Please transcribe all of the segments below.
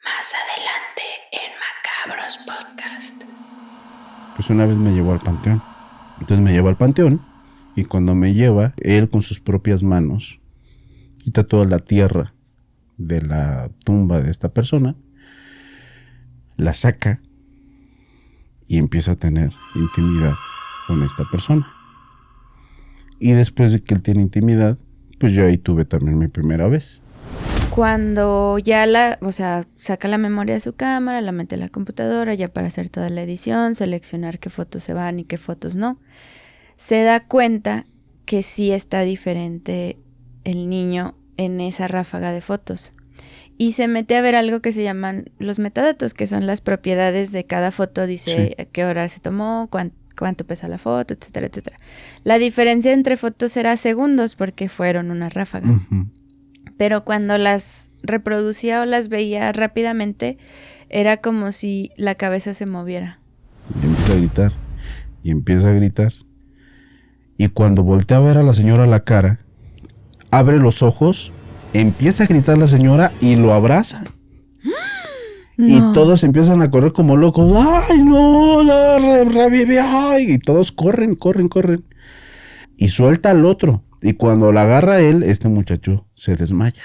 Más adelante en Macabros Podcast. Pues una vez me llevó al panteón. Entonces me lleva al panteón y cuando me lleva, él con sus propias manos quita toda la tierra de la tumba de esta persona, la saca y empieza a tener intimidad con esta persona. Y después de que él tiene intimidad, pues yo ahí tuve también mi primera vez. Cuando ya saca la memoria de su cámara, la mete en la computadora ya para hacer toda la edición, seleccionar qué fotos se van y qué fotos no, se da cuenta que sí está diferente el niño en esa ráfaga de fotos. Y se mete a ver algo que se llaman los metadatos, que son las propiedades de cada foto. Dice Sí. a qué hora se tomó, cuánto pesa la foto, etcétera, etcétera. La diferencia entre fotos era segundos porque fueron una ráfaga. Uh-huh. Pero cuando las reproducía o las veía rápidamente, era como si la cabeza se moviera. Y empieza a gritar, y empieza a gritar. Y cuando voltea a ver a la señora a la cara, abre los ojos, empieza a gritar la señora y lo abraza. No. Y todos empiezan a correr como locos. ¡Ay, no! ¡Revive! ¡Ay! Y todos corren. Y suelta al otro. Y cuando la agarra él, este muchacho se desmaya.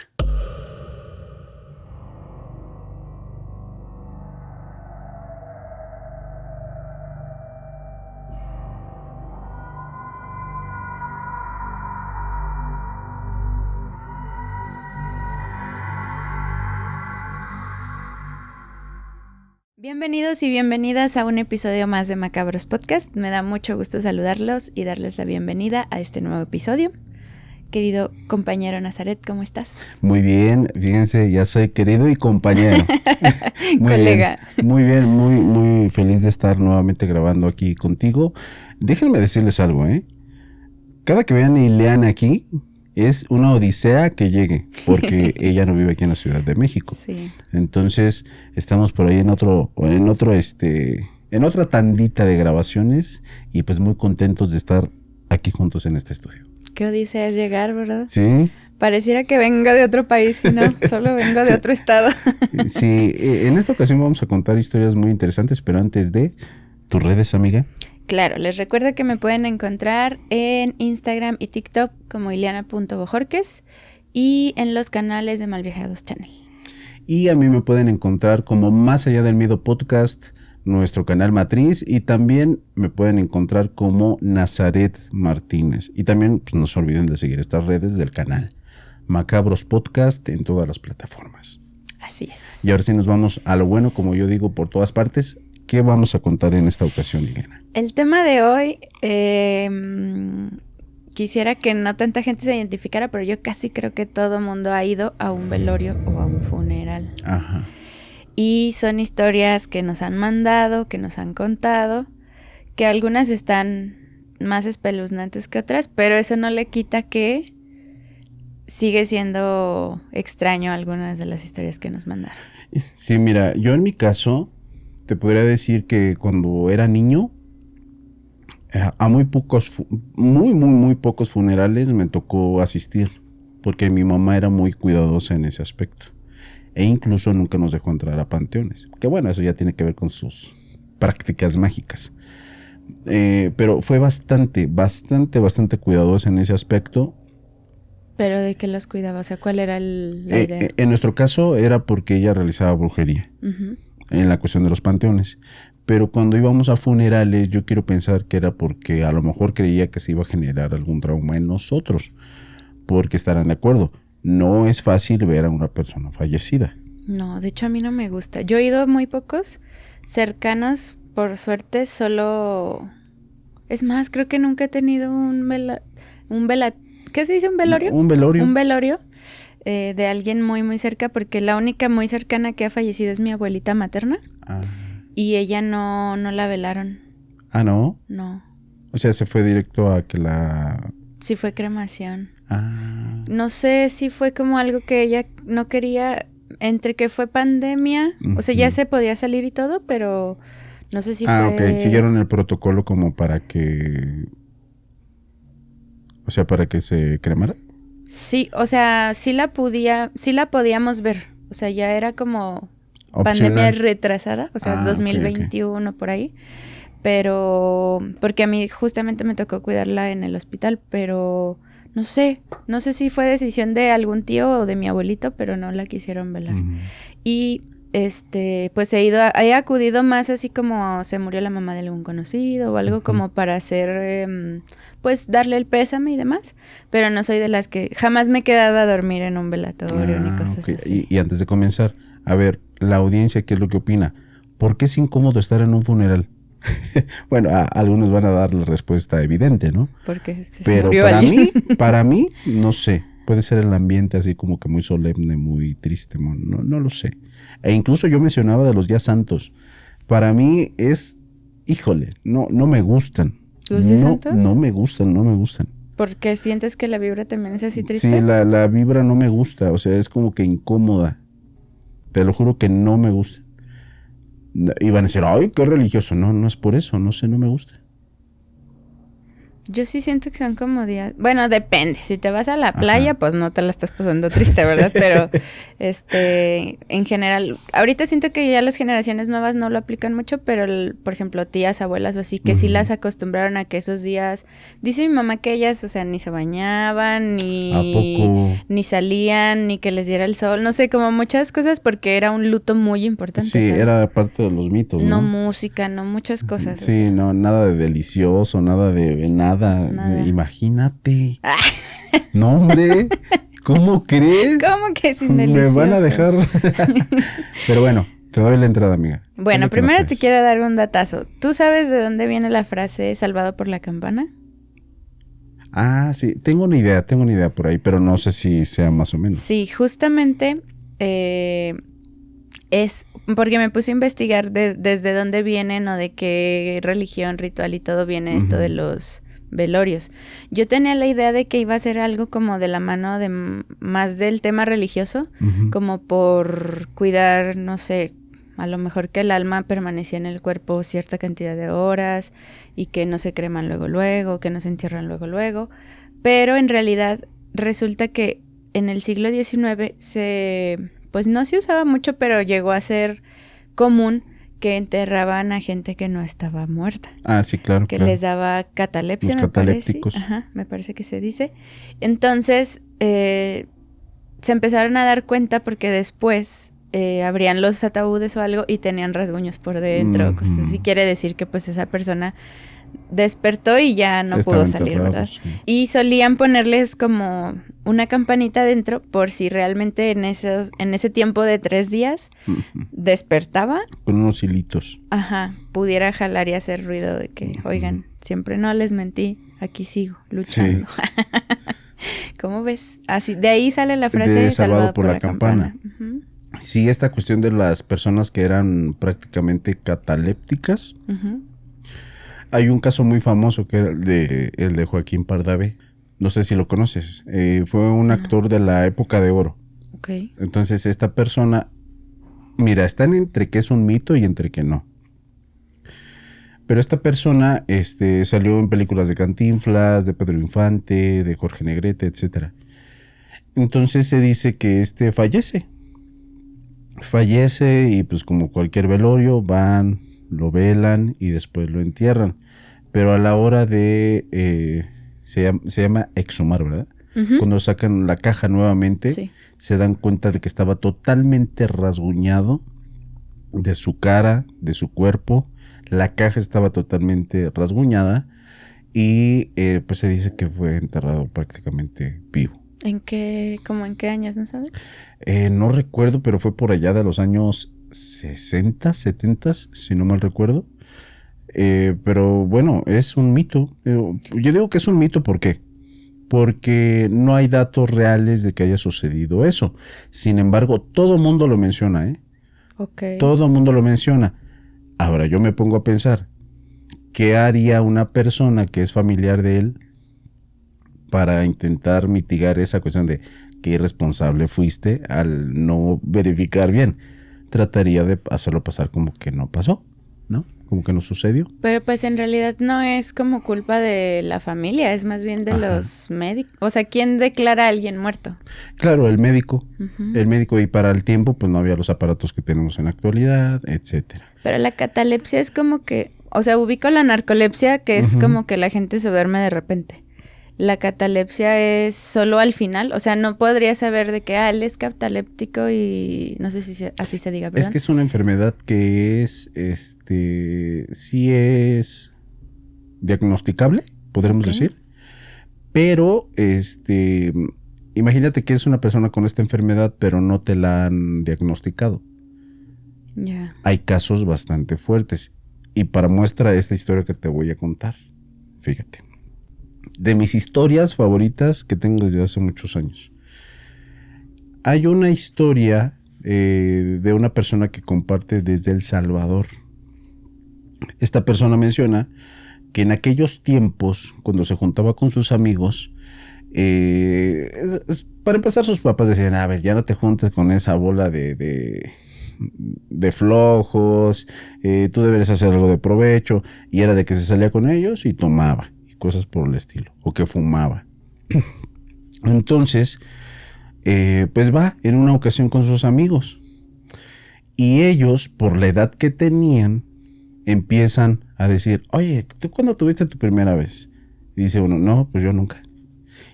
Bienvenidos y bienvenidas a un episodio más de Macabros Podcast. Me da mucho gusto saludarlos y darles la bienvenida a este nuevo episodio. Querido compañero Nazaret, ¿cómo estás? Muy bien, fíjense, ya soy querido y compañero. Colega. Muy bien, muy feliz de estar nuevamente grabando aquí contigo. Déjenme decirles algo, ¿eh? Cada que vean a Ileana aquí, es una odisea que llegue, porque ella no vive aquí en la Ciudad de México. Sí. Entonces, estamos por ahí en otra tandita de grabaciones y pues muy contentos de estar aquí juntos en este estudio. Qué odisea es llegar, ¿verdad? Sí. Pareciera que venga de otro país y no, solo vengo de otro estado. Sí, en esta ocasión vamos a contar historias muy interesantes, pero antes de tus redes, amiga. Claro, les recuerdo que me pueden encontrar en Instagram y TikTok como iliana.bojorques y en los canales de Malviajados Channel. Y a mí me pueden encontrar como Más Allá del Miedo Podcast, nuestro canal matriz, y también me pueden encontrar como Nazaret Martínez. Y también pues, no se olviden de seguir estas redes del canal Macabros Podcast en todas las plataformas. Así es. Y ahora sí nos vamos a lo bueno, como yo digo, por todas partes. ¿Qué vamos a contar en esta ocasión, Ileana? El tema de hoy, quisiera que no tanta gente se identificara, pero yo casi creo que todo mundo ha ido a un velorio o a un funeral. Ajá. Y son historias que nos han mandado, que nos han contado, que algunas están más espeluznantes que otras, pero eso no le quita que sigue siendo extraño algunas de las historias que nos mandaron. Sí, mira, yo en mi caso te podría decir que cuando era niño, a muy pocos funerales me tocó asistir, porque mi mamá era muy cuidadosa en ese aspecto. E incluso nunca nos dejó entrar a panteones. Que bueno, eso ya tiene que ver con sus prácticas mágicas. Pero fue bastante cuidadosa en ese aspecto. ¿Pero de qué los cuidaba? O sea, ¿cuál era la idea? En nuestro caso era porque ella realizaba brujería. Uh-huh. En la cuestión de los panteones. Pero cuando íbamos a funerales, yo quiero pensar que era porque a lo mejor creía que se iba a generar algún trauma en nosotros. Porque estarán de acuerdo, no es fácil ver a una persona fallecida. No, de hecho a mí no me gusta. Yo he ido a muy pocos cercanos, por suerte, solo... Es más, creo que nunca he tenido ¿qué se dice? ¿Un velorio? Un velorio. Un velorio de alguien muy, muy cerca, porque la única muy cercana que ha fallecido es mi abuelita materna. Ah. Y ella no la velaron. Ah, ¿no? No. O sea, se fue directo a que la... Sí fue cremación. Ah. No sé si fue como algo que ella no quería, entre que fue pandemia, o sea, ya se podía salir y todo, pero no sé si fue... Ok, siguieron el protocolo como para que... O sea, para que se cremara. Sí, o sea, sí la podíamos ver, o sea, ya era como... pandemia retrasada, o sea, Ah, 2021 por ahí. Pero, porque a mí justamente me tocó cuidarla en el hospital, pero no sé si fue decisión de algún tío o de mi abuelito, pero no la quisieron velar. Y pues he acudido más así como se murió la mamá de algún conocido o algo como para hacer, pues darle el pésame y demás, pero no soy de las que jamás me he quedado a dormir en un velatorio ni cosas así. Y antes de comenzar, a ver, la audiencia, ¿qué es lo que opina? ¿Por qué es incómodo estar en un funeral? Bueno, algunos van a dar la respuesta evidente, ¿no? Porque se Pero murió alguien. para mí, no sé. Puede ser el ambiente así como que muy solemne, muy triste, no lo sé. E incluso yo mencionaba de los días santos. Para mí es, híjole, no me gustan. ¿Los días santos? No me gustan. ¿Porque sientes que la vibra también es así triste? Sí, la vibra no me gusta, o sea, es como que incómoda. Te lo juro que no me gusta. Iban a decir, ay, qué religioso. No es por eso, no sé, no me gusta. Yo sí siento que son como días... Bueno, depende. Si te vas a la playa, pues no te la estás pasando triste, ¿verdad? Pero, en general... Ahorita siento que ya las generaciones nuevas no lo aplican mucho, pero, por ejemplo, tías, abuelas o así, que sí las acostumbraron a que esos días... Dice mi mamá que ellas, o sea, ni se bañaban, ni salían, ni que les diera el sol. No sé, como muchas cosas, porque era un luto muy importante, Sí, ¿sabes? era parte de los mitos, ¿no? No música, no muchas cosas. Sí, o sea. no, nada de delicioso, nada de nada. Imagínate. No, hombre, ¿cómo crees? ¿Cómo que sin delicioso? Me van a dejar. Pero bueno, te doy la entrada, amiga. Bueno, primero te quiero dar un datazo. ¿Tú sabes de dónde viene la frase salvado por la campana? Ah, sí, tengo una idea por ahí, pero no sé si sea más o menos. Sí, justamente es porque me puse a investigar desde dónde vienen o de qué religión, ritual y todo viene esto de los velorios. Yo tenía la idea de que iba a ser algo como de la mano de más del tema religioso, como por cuidar, no sé, a lo mejor que el alma permanecía en el cuerpo cierta cantidad de horas y que no se creman luego, que no se entierran luego, pero en realidad resulta que en el siglo XIX pues no se usaba mucho, pero llegó a ser común que enterraban a gente que no estaba muerta. Ah, sí, claro. Que les daba catalepsia, los catalépticos. Me parece que se dice. Entonces, se empezaron a dar cuenta porque después abrían los ataúdes o algo y tenían rasguños por dentro. Cosas así quiere decir que pues esa persona despertó y ya no pudo salir, ¿verdad? Sí. Y solían ponerles como una campanita dentro por si realmente en ese tiempo de 3 días despertaba. Con unos hilitos. Pudiera jalar y hacer ruido de que, oigan, siempre no les mentí, aquí sigo luchando. Sí. ¿Cómo ves? Así, de ahí sale la frase de salvado por la campana. Sí, esta cuestión de las personas que eran prácticamente catalépticas. Hay un caso muy famoso que era el de Joaquín Pardavé. No sé si lo conoces. Fue un actor de la época de oro. Okay. Entonces esta persona, mira, están entre que es un mito y entre que no. Pero esta persona salió en películas de Cantinflas, de Pedro Infante, de Jorge Negrete, etc. Entonces se dice que fallece. Fallece y pues como cualquier velorio van, lo velan y después lo entierran. Pero a la hora de... se llama exhumar, ¿verdad? Cuando sacan la caja nuevamente, se dan cuenta de que estaba totalmente rasguñado de su cara, de su cuerpo. La caja estaba totalmente rasguñada y pues se dice que fue enterrado prácticamente vivo. ¿En qué años, no sabes? No recuerdo, pero fue por allá de los años 60, 70, si no mal recuerdo. Pero bueno, es un mito. Yo digo que es un mito, ¿por qué? Porque no hay datos reales de que haya sucedido eso. Sin embargo, todo el mundo lo menciona, ¿eh? Okay. Todo el mundo lo menciona. Ahora, yo me pongo a pensar, ¿qué haría una persona que es familiar de él para intentar mitigar esa cuestión de qué irresponsable fuiste al no verificar bien? Trataría de hacerlo pasar como que no pasó. ¿no? Como que nos sucedió. Pero pues en realidad no es como culpa de la familia, es más bien de los médicos. O sea, ¿quién declara a alguien muerto? Claro, el médico. Ujú. El médico, y para el tiempo pues no había los aparatos que tenemos en la actualidad, etcétera. Pero la catalepsia es como que, o sea, ubico la narcolepsia, que es como que la gente se duerme de repente. La catalepsia es solo al final, o sea, no podría saber de que, él es cataléptico y no sé si así se diga, ¿verdad? Es que es una enfermedad que es, sí es diagnosticable, podremos decir, pero, imagínate que es una persona con esta enfermedad, pero no te la han diagnosticado. Ya. Hay casos bastante fuertes. Y para muestra esta historia que te voy a contar, fíjate, de mis historias favoritas que tengo desde hace muchos años. Hay una historia de una persona que comparte desde El Salvador. Esta persona menciona que en aquellos tiempos, cuando se juntaba con sus amigos, para empezar, sus papás decían, a ver, ya no te juntes con esa bola de flojos, tú deberías hacer algo de provecho. Y era de que se salía con ellos y tomaba, y cosas por el estilo, o que fumaba. Entonces, pues va en una ocasión con sus amigos, y ellos, por la edad que tenían, empiezan a decir, oye, ¿tú cuándo tuviste tu primera vez? Y dice uno, no, pues yo nunca.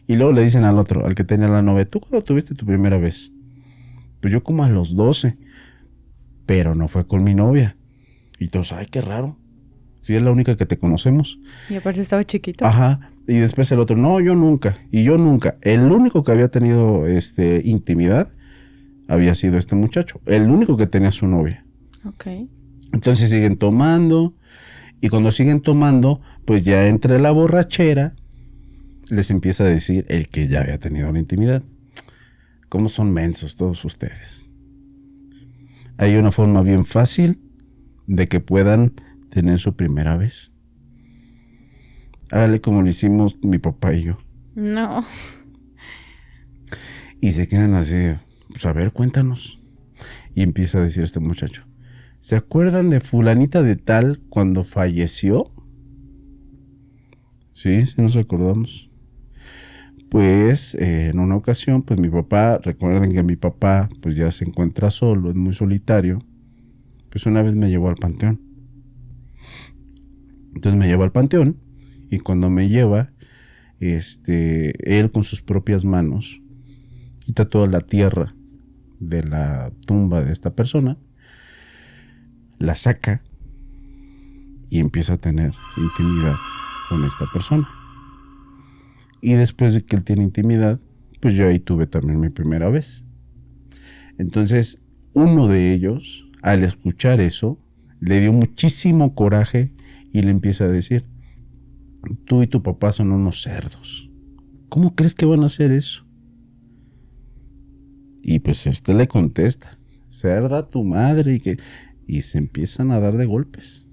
Y luego le dicen al otro, al que tenía la novia, ¿tú cuándo tuviste tu primera vez? Pues yo como a los 12, pero no fue con mi novia. Y todos, ay, qué raro, si es la única que te conocemos. Y aparte estaba chiquito. Ajá. Y después el otro, no, yo nunca. Y yo nunca. El único que había tenido intimidad había sido este muchacho. El único que tenía su novia. Ok. Entonces siguen tomando. Y cuando siguen tomando, pues ya entre la borrachera les empieza a decir el que ya había tenido la intimidad. ¿Cómo son mensos todos ustedes? Hay una forma bien fácil de que puedan tener su primera vez. Hágale como lo hicimos mi papá y yo. No. Y se quedan así, pues a ver, cuéntanos. Y empieza a decir este muchacho, ¿se acuerdan de fulanita de tal cuando falleció? Sí nos recordamos. Pues en una ocasión, pues mi papá, recuerden que mi papá pues ya se encuentra solo, es muy solitario, pues una vez me llevó al panteón. Entonces me llevó al panteón, y cuando me lleva, él con sus propias manos quita toda la tierra de la tumba de esta persona, la saca y empieza a tener intimidad con esta persona. Y después de que él tiene intimidad, pues yo ahí tuve también mi primera vez. Entonces, uno de ellos, al escuchar eso, le dio muchísimo coraje y le empieza a decir, tú y tu papá son unos cerdos. ¿Cómo crees que van a hacer eso? Y pues le contesta, cerda tu madre, y se empiezan a dar de golpes.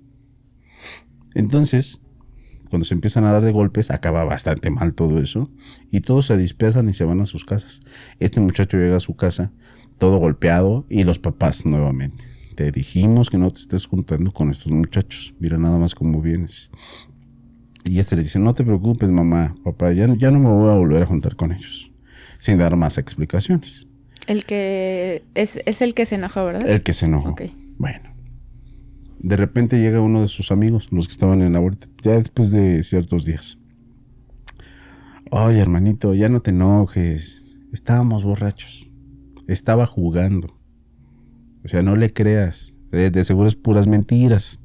Entonces, cuando se empiezan a dar de golpes, acaba bastante mal todo eso, y todos se dispersan y se van a sus casas. Este muchacho llega a su casa todo golpeado, y los papás nuevamente, te dijimos que no te estés juntando con estos muchachos, mira nada más cómo vienes. Y le dice, no te preocupes, mamá, papá, ya no me voy a volver a juntar con ellos, sin dar más explicaciones. El que es el que se enojó, ¿verdad? El que se enojó. Okay. Bueno, de repente llega uno de sus amigos, los que estaban en la vuelta, ya después de ciertos días. Oye, hermanito, ya no te enojes, estábamos borrachos, estaba jugando. O sea, no le creas, de seguro es puras mentiras.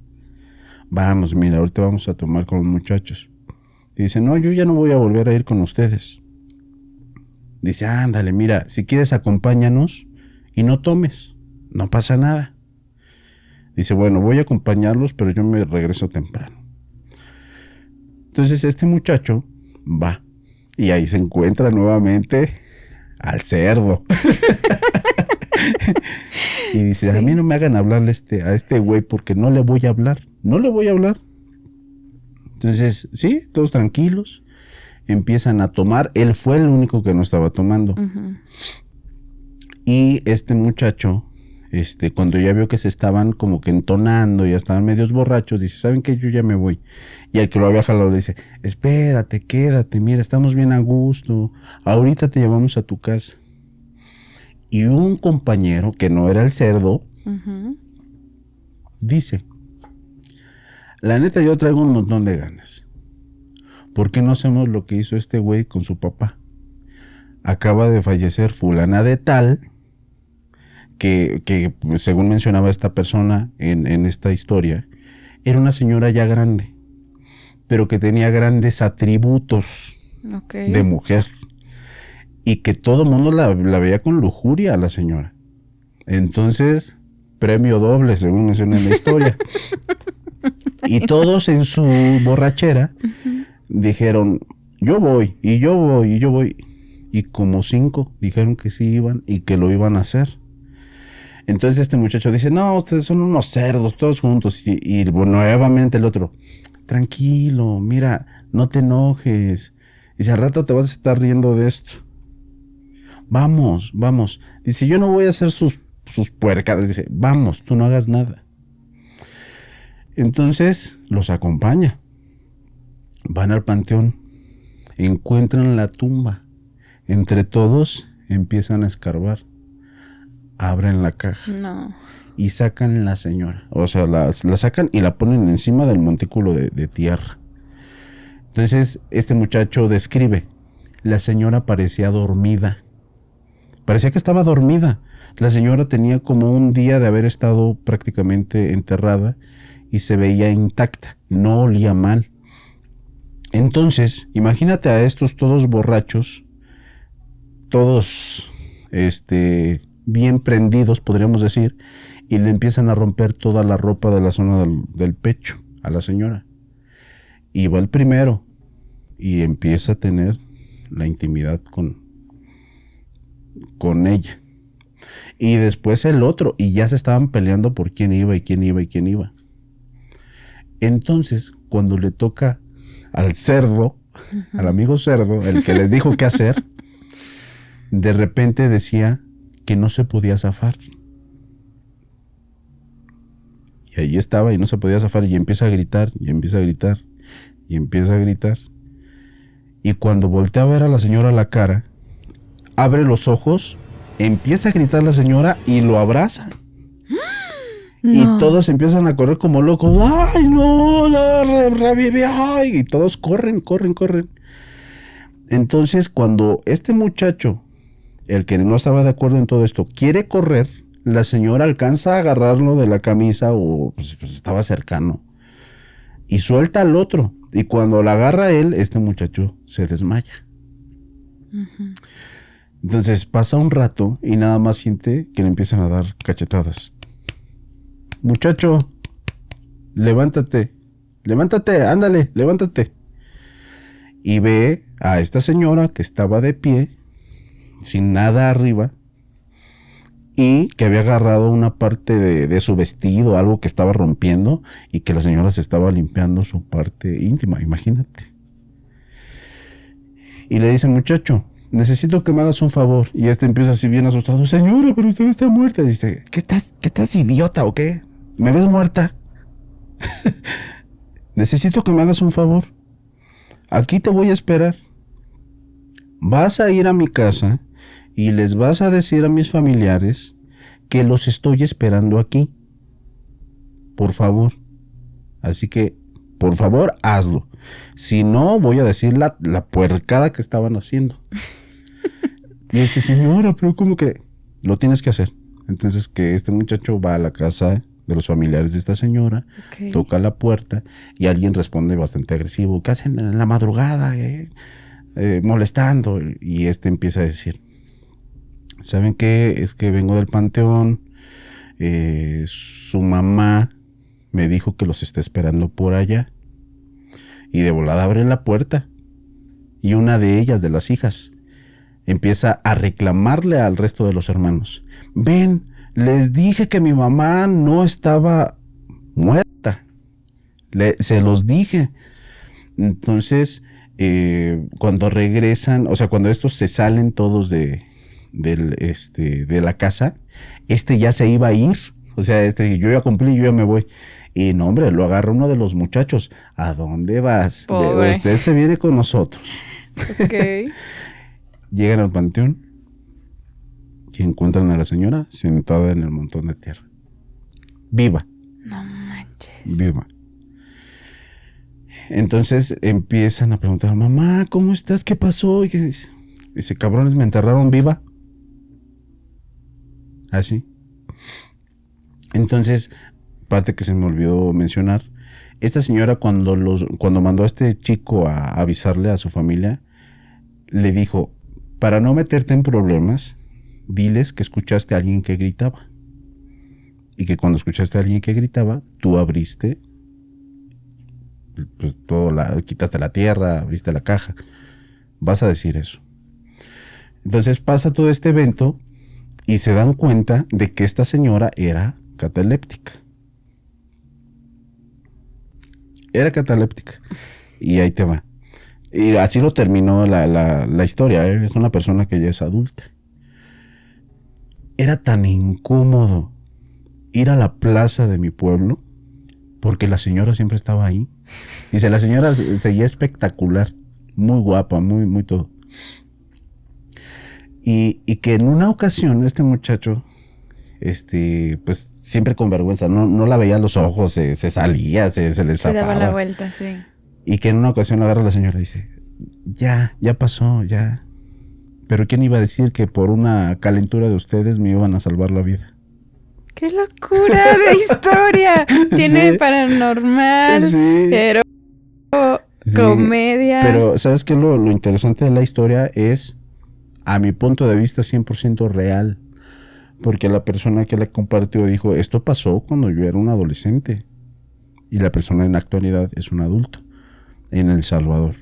Vamos, mira, ahorita vamos a tomar con los muchachos. Y dice, no, yo ya no voy a volver a ir con ustedes. Dice, ándale, mira, si quieres acompáñanos y no tomes, no pasa nada. Dice, bueno, voy a acompañarlos, pero yo me regreso temprano. Entonces este muchacho va, y ahí se encuentra nuevamente al cerdo. Y dice, sí, a mí no me hagan hablarle a este güey, porque no le voy a hablar. Entonces, sí, todos tranquilos, empiezan a tomar. Él fue el único que no estaba tomando. Uh-huh. Y este muchacho cuando ya vio que se estaban como que entonando, ya estaban medios borrachos, dice, ¿saben qué? Yo ya me voy. Y al que lo había jalado le dice, espérate, quédate, mira, estamos bien a gusto, ahorita te llevamos a tu casa. Y un compañero, que no era el cerdo, dice, la neta yo traigo un montón de ganas. ¿Por qué no hacemos lo que hizo este güey con su papá? Acaba de fallecer fulana de tal, que según mencionaba esta persona en esta historia, era una señora ya grande, pero que tenía grandes atributos de mujer. Y que todo el mundo la veía con lujuria a la señora. Entonces, premio doble, según menciona en la historia. Y todos en su borrachera dijeron, yo voy, y yo voy, y yo voy. Y como 5 dijeron que sí iban y que lo iban a hacer. Entonces este muchacho dice, no, ustedes son unos cerdos, todos juntos. Y nuevamente el otro, tranquilo, mira, no te enojes. Dice, al rato te vas a estar riendo de esto. Vamos, vamos. Dice, yo no voy a hacer sus puercadas. Dice, vamos, tú no hagas nada. Entonces los acompaña. Van al panteón. Encuentran la tumba. Entre todos empiezan a escarbar. Abren la caja. No. Y sacan la señora. O sea, la sacan y la ponen encima del montículo de tierra. Entonces este muchacho describe. La señora parecía dormida. Parecía que estaba dormida. La señora tenía como un día de haber estado prácticamente enterrada y se veía intacta, no olía mal. Entonces, imagínate a estos todos borrachos, todos bien prendidos, podríamos decir, y le empiezan a romper toda la ropa de la zona del pecho a la señora. Y va el primero y empieza a tener la intimidad con ella. Y después el otro, y ya se estaban peleando por quién iba y quién iba y quién iba. Entonces, cuando le toca al cerdo, al amigo cerdo, el que les dijo qué hacer, de repente decía que no se podía zafar. Y ahí estaba y no se podía zafar y empieza a gritar, y empieza a gritar, y empieza a gritar. Y cuando voltea a ver a la señora a la cara, abre los ojos, empieza a gritar la señora y lo abraza. No. Y todos empiezan a correr como locos. ¡Ay, no! ¡Revive! ¡Ay! Y todos corren. Entonces, cuando este muchacho, el que no estaba de acuerdo en todo esto, quiere correr, la señora alcanza a agarrarlo de la camisa o pues estaba cercano y suelta al otro. Y cuando la agarra él, este muchacho se desmaya. Entonces pasa un rato y nada más siente que le empiezan a dar cachetadas. Muchacho, levántate, ándale, levántate. Y ve a esta señora que estaba de pie, sin nada arriba, y que había agarrado una parte de su vestido, algo que estaba rompiendo, y que la señora se estaba limpiando su parte íntima, imagínate. Y le dice, muchacho, necesito que me hagas un favor. Y empieza así bien asustado, señora, pero usted está muerta. Dice, ¿qué estás idiota o qué? ¿Me ves muerta? Necesito que me hagas un favor. Aquí te voy a esperar. Vas a ir a mi casa y les vas a decir a mis familiares que los estoy esperando aquí. Por favor. Así que, por favor, hazlo. Si no, voy a decir la puercada que estaban haciendo. Y señora, pero ¿cómo que? Lo tienes que hacer. Entonces que este muchacho va a la casa de los familiares de esta señora, toca la puerta y alguien responde bastante agresivo. ¿Qué hacen en la madrugada? Molestando. Y empieza a decir, ¿saben qué? Es que vengo del panteón. Su mamá me dijo que los está esperando por allá. Y de volada abre la puerta. Y una de ellas, de las hijas, empieza a reclamarle al resto de los hermanos. Ven, les dije que mi mamá no estaba muerta. Se los dije. Entonces, cuando regresan, o sea, cuando estos se salen todos de de la casa, ya se iba a ir. O sea, yo ya cumplí, yo ya me voy. Y no, hombre, lo agarra uno de los muchachos. ¿A dónde vas? Pobre. Usted se viene con nosotros. Ok. Llegan al panteón y encuentran a la señora sentada en el montón de tierra. Viva. No manches. Viva. Entonces empiezan a preguntar, mamá, ¿cómo estás? ¿Qué pasó? Y dice, cabrones, me enterraron viva. Así. Entonces, parte que se me olvidó mencionar, esta señora cuando mandó a este chico a avisarle a su familia, le dijo, para no meterte en problemas, diles que escuchaste a alguien que gritaba. Y que cuando escuchaste a alguien que gritaba, tú abriste, pues quitaste la tierra, abriste la caja. Vas a decir eso. Entonces pasa todo este evento y se dan cuenta de que esta señora era cataléptica. Era cataléptica. Y ahí te va. Y así lo terminó la historia. Es una persona que ya es adulta. Era tan incómodo ir a la plaza de mi pueblo porque la señora siempre estaba ahí. Dice, la señora seguía espectacular, muy guapa, muy todo. Y que en una ocasión este muchacho, pues siempre con vergüenza, no la veía a los ojos, se salía, se le zafaba. Se daba la vuelta, sí. Y que en una ocasión lo agarra la señora y dice, ya pasó, ya. Pero ¿quién iba a decir que por una calentura de ustedes me iban a salvar la vida? ¡Qué locura de historia! Tiene Sí. paranormal, Sí. pero Sí. comedia. Pero ¿sabes qué? Lo interesante de la historia es, a mi punto de vista, 100% real. Porque la persona que la compartió dijo, esto pasó cuando yo era un adolescente. Y la persona en la actualidad es un adulto en El Salvador.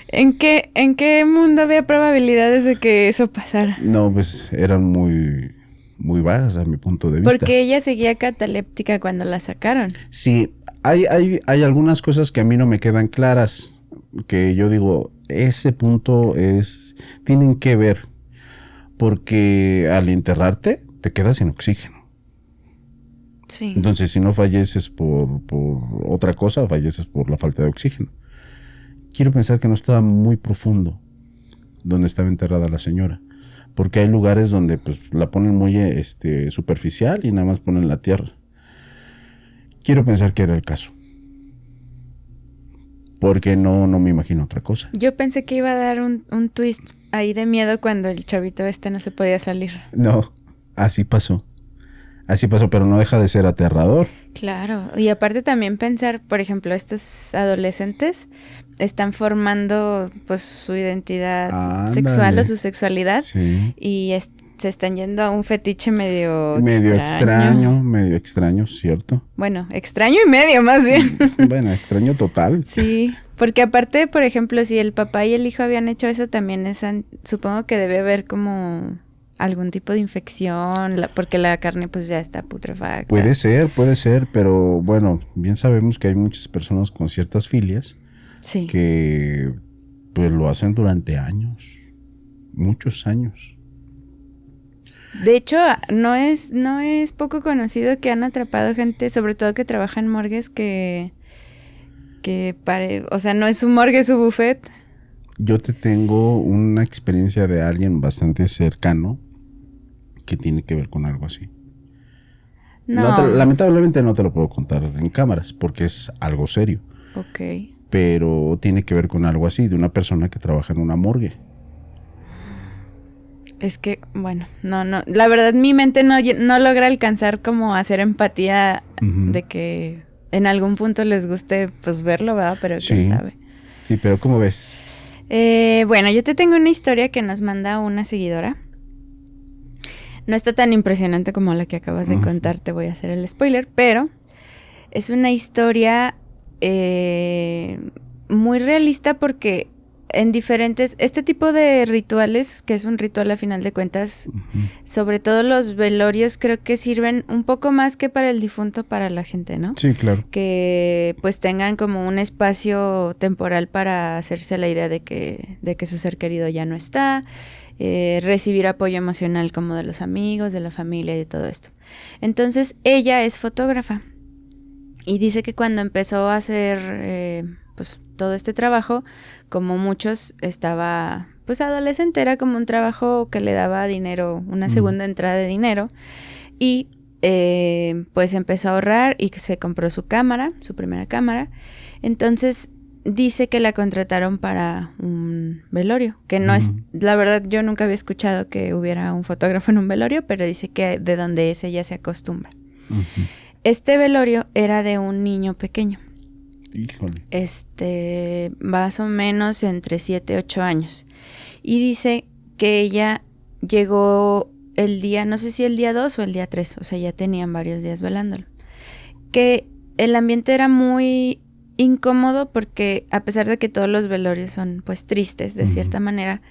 ¿En qué mundo había probabilidades de que eso pasara? No, pues eran muy bajas a mi punto de vista. Porque ella seguía cataléptica cuando la sacaron. Sí, hay algunas cosas que a mí no me quedan claras, que yo digo, ese punto tienen que ver, porque al enterrarte te quedas sin oxígeno. Sí. Entonces, si no falleces por otra cosa, falleces por la falta de oxígeno. Quiero pensar que no estaba muy profundo donde estaba enterrada la señora, porque hay lugares donde pues la ponen muy superficial y nada más ponen la tierra. Quiero pensar que era el caso, porque no me imagino otra cosa. Yo pensé que iba a dar un twist ahí de miedo cuando el chavito no se podía salir. No, así pasó, pero no deja de ser aterrador. Claro, y aparte también pensar, por ejemplo, estos adolescentes están formando pues su identidad sexual o su sexualidad, sí. Y se están yendo a un fetiche medio extraño, ¿cierto? Bueno, extraño y medio más bien. Bueno, extraño total. Sí, porque aparte, por ejemplo, si el papá y el hijo habían hecho eso, también supongo que debe haber como algún tipo de infección, porque la carne pues ya está putrefacta. Puede ser, pero bueno, bien sabemos que hay muchas personas con ciertas filias, sí, que pues lo hacen durante años, muchos años. De hecho, no es poco conocido que han atrapado gente, sobre todo que trabaja en morgues, o sea, no es su morgue, es su buffet. Yo te tengo una experiencia de alguien bastante cercano que tiene que ver con algo así. No. Lamentablemente no te lo puedo contar en cámaras porque es algo serio. Ok. Pero tiene que ver con algo así, de una persona que trabaja en una morgue. Es que, bueno, no. La verdad, mi mente no logra alcanzar como hacer empatía de que en algún punto les guste pues verlo, ¿verdad? Pero quién sabe. Sí, pero ¿cómo ves? Bueno, yo te tengo una historia que nos manda una seguidora. No está tan impresionante como la que acabas de contar, te voy a hacer el spoiler, pero es una historia muy realista porque en diferentes, este tipo de rituales, que es un ritual a final de cuentas, sobre todo los velorios, creo que sirven un poco más que para el difunto, para la gente, ¿no? Sí, claro. Que pues tengan como un espacio temporal para hacerse la idea de que su ser querido ya no está, recibir apoyo emocional como de los amigos, de la familia y de todo esto. Entonces ella es fotógrafa y dice que cuando empezó a hacer pues todo este trabajo, como muchos, estaba pues adolescente, era como un trabajo que le daba dinero, una segunda entrada de dinero, y pues empezó a ahorrar y se compró su cámara, su primera cámara. Entonces dice que la contrataron para un velorio, que no es, la verdad yo nunca había escuchado que hubiera un fotógrafo en un velorio, pero dice que de donde es ella se acostumbra. Este velorio era de un niño pequeño. Híjole. Más o menos entre 7 y 8 años. Y dice que ella llegó el día, no sé si el día 2 o el día 3, o sea, ya tenían varios días velándolo. Que el ambiente era muy incómodo porque a pesar de que todos los velorios son pues tristes de cierta manera,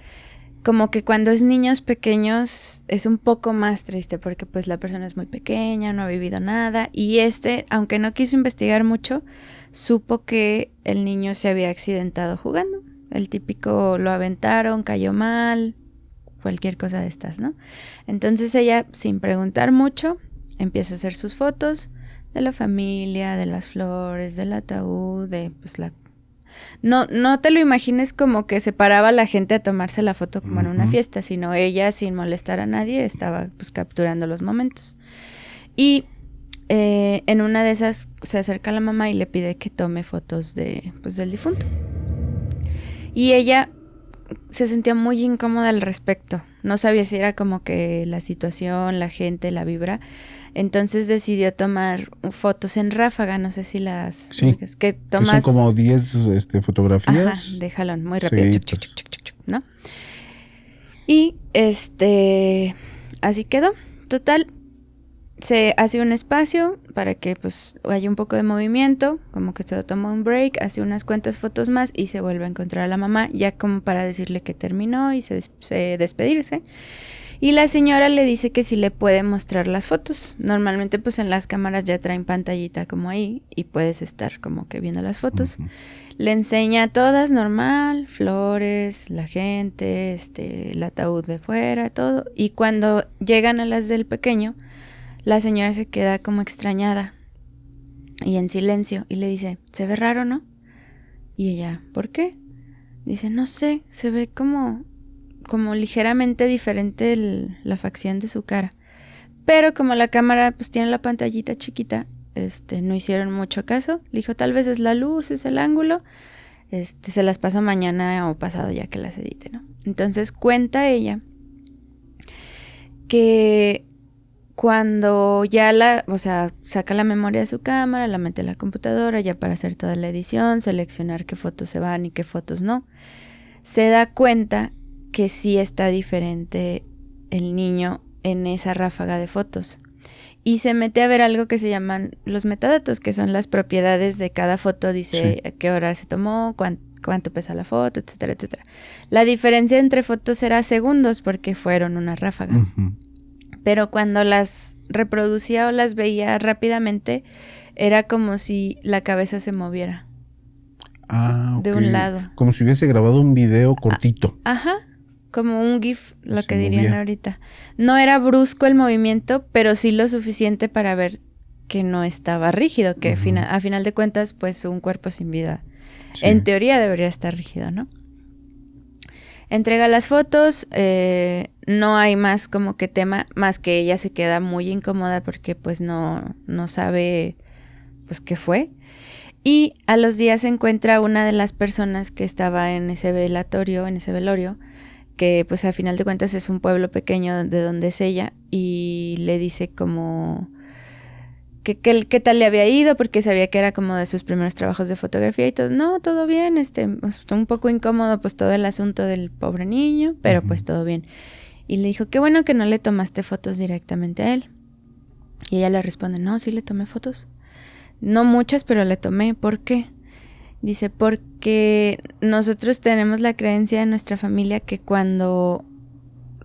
como que cuando es niños pequeños es un poco más triste porque pues la persona es muy pequeña, no ha vivido nada, y aunque no quiso investigar mucho, supo que el niño se había accidentado jugando. El típico lo aventaron, cayó mal, cualquier cosa de estas, ¿no? Entonces ella, sin preguntar mucho, empieza a hacer sus fotos de la familia, de las flores, del ataúd, de pues la... No te lo imagines como que se paraba la gente a tomarse la foto como en una fiesta, sino ella, sin molestar a nadie, estaba pues capturando los momentos. Y en una de esas se acerca a la mamá y le pide que tome fotos del difunto. Y ella se sentía muy incómoda al respecto. No sabía si era como que la situación, la gente, la vibra. Entonces decidió tomar fotos en ráfaga, no sé si las... Sí, que tomas... que son como 10 fotografías. Ajá, de jalón, muy rápido, Sí, ¿no? Y así quedó. Total, se hace un espacio para que pues haya un poco de movimiento, como que se toma un break, hace unas cuantas fotos más y se vuelve a encontrar a la mamá, ya como para decirle que terminó y se despedirse. Y la señora le dice que si le puede mostrar las fotos. Normalmente pues en las cámaras ya traen pantallita como ahí y puedes estar como que viendo las fotos. Le enseña todas normal, flores, la gente, el ataúd de fuera, todo. Y cuando llegan a las del pequeño, la señora se queda como extrañada y en silencio y le dice, se ve raro, ¿no? Y ella, ¿por qué? Dice, no sé, se ve como ligeramente diferente la facción de su cara. Pero como la cámara pues tiene la pantallita chiquita, no hicieron mucho caso. Le dijo, tal vez es la luz, es el ángulo. Se las paso mañana o pasado ya que las edite, ¿no? Entonces cuenta ella que cuando ya saca la memoria de su cámara, la mete a la computadora ya para hacer toda la edición, seleccionar qué fotos se van y qué fotos no, se da cuenta que sí está diferente el niño en esa ráfaga de fotos. Y se mete a ver algo que se llaman los metadatos, que son las propiedades de cada foto. Dice a qué hora se tomó, cuánto pesa la foto, etcétera, etcétera. La diferencia entre fotos era segundos porque fueron una ráfaga. Pero cuando las reproducía o las veía rápidamente, era como si la cabeza se moviera. De un lado. Como si hubiese grabado un video cortito. Ajá. Como un GIF, lo que dirían movía ahorita. No era brusco el movimiento, pero sí lo suficiente para ver que no estaba rígido, que a final de cuentas, pues un cuerpo sin vida, en teoría debería estar rígido, ¿no? Entrega las fotos, no hay más como que tema, más que ella se queda muy incómoda porque pues no sabe pues qué fue. Y a los días se encuentra una de las personas que estaba en ese velorio, que pues a final de cuentas es un pueblo pequeño de donde es ella, y le dice como qué tal le había ido, porque sabía que era como de sus primeros trabajos de fotografía y todo. No, todo bien, un poco incómodo pues todo el asunto del pobre niño, pero pues todo bien. Y le dijo, qué bueno que no le tomaste fotos directamente a él. Y ella le responde, no, sí le tomé fotos. No muchas, pero le tomé, ¿por qué? Dice, porque nosotros tenemos la creencia en nuestra familia que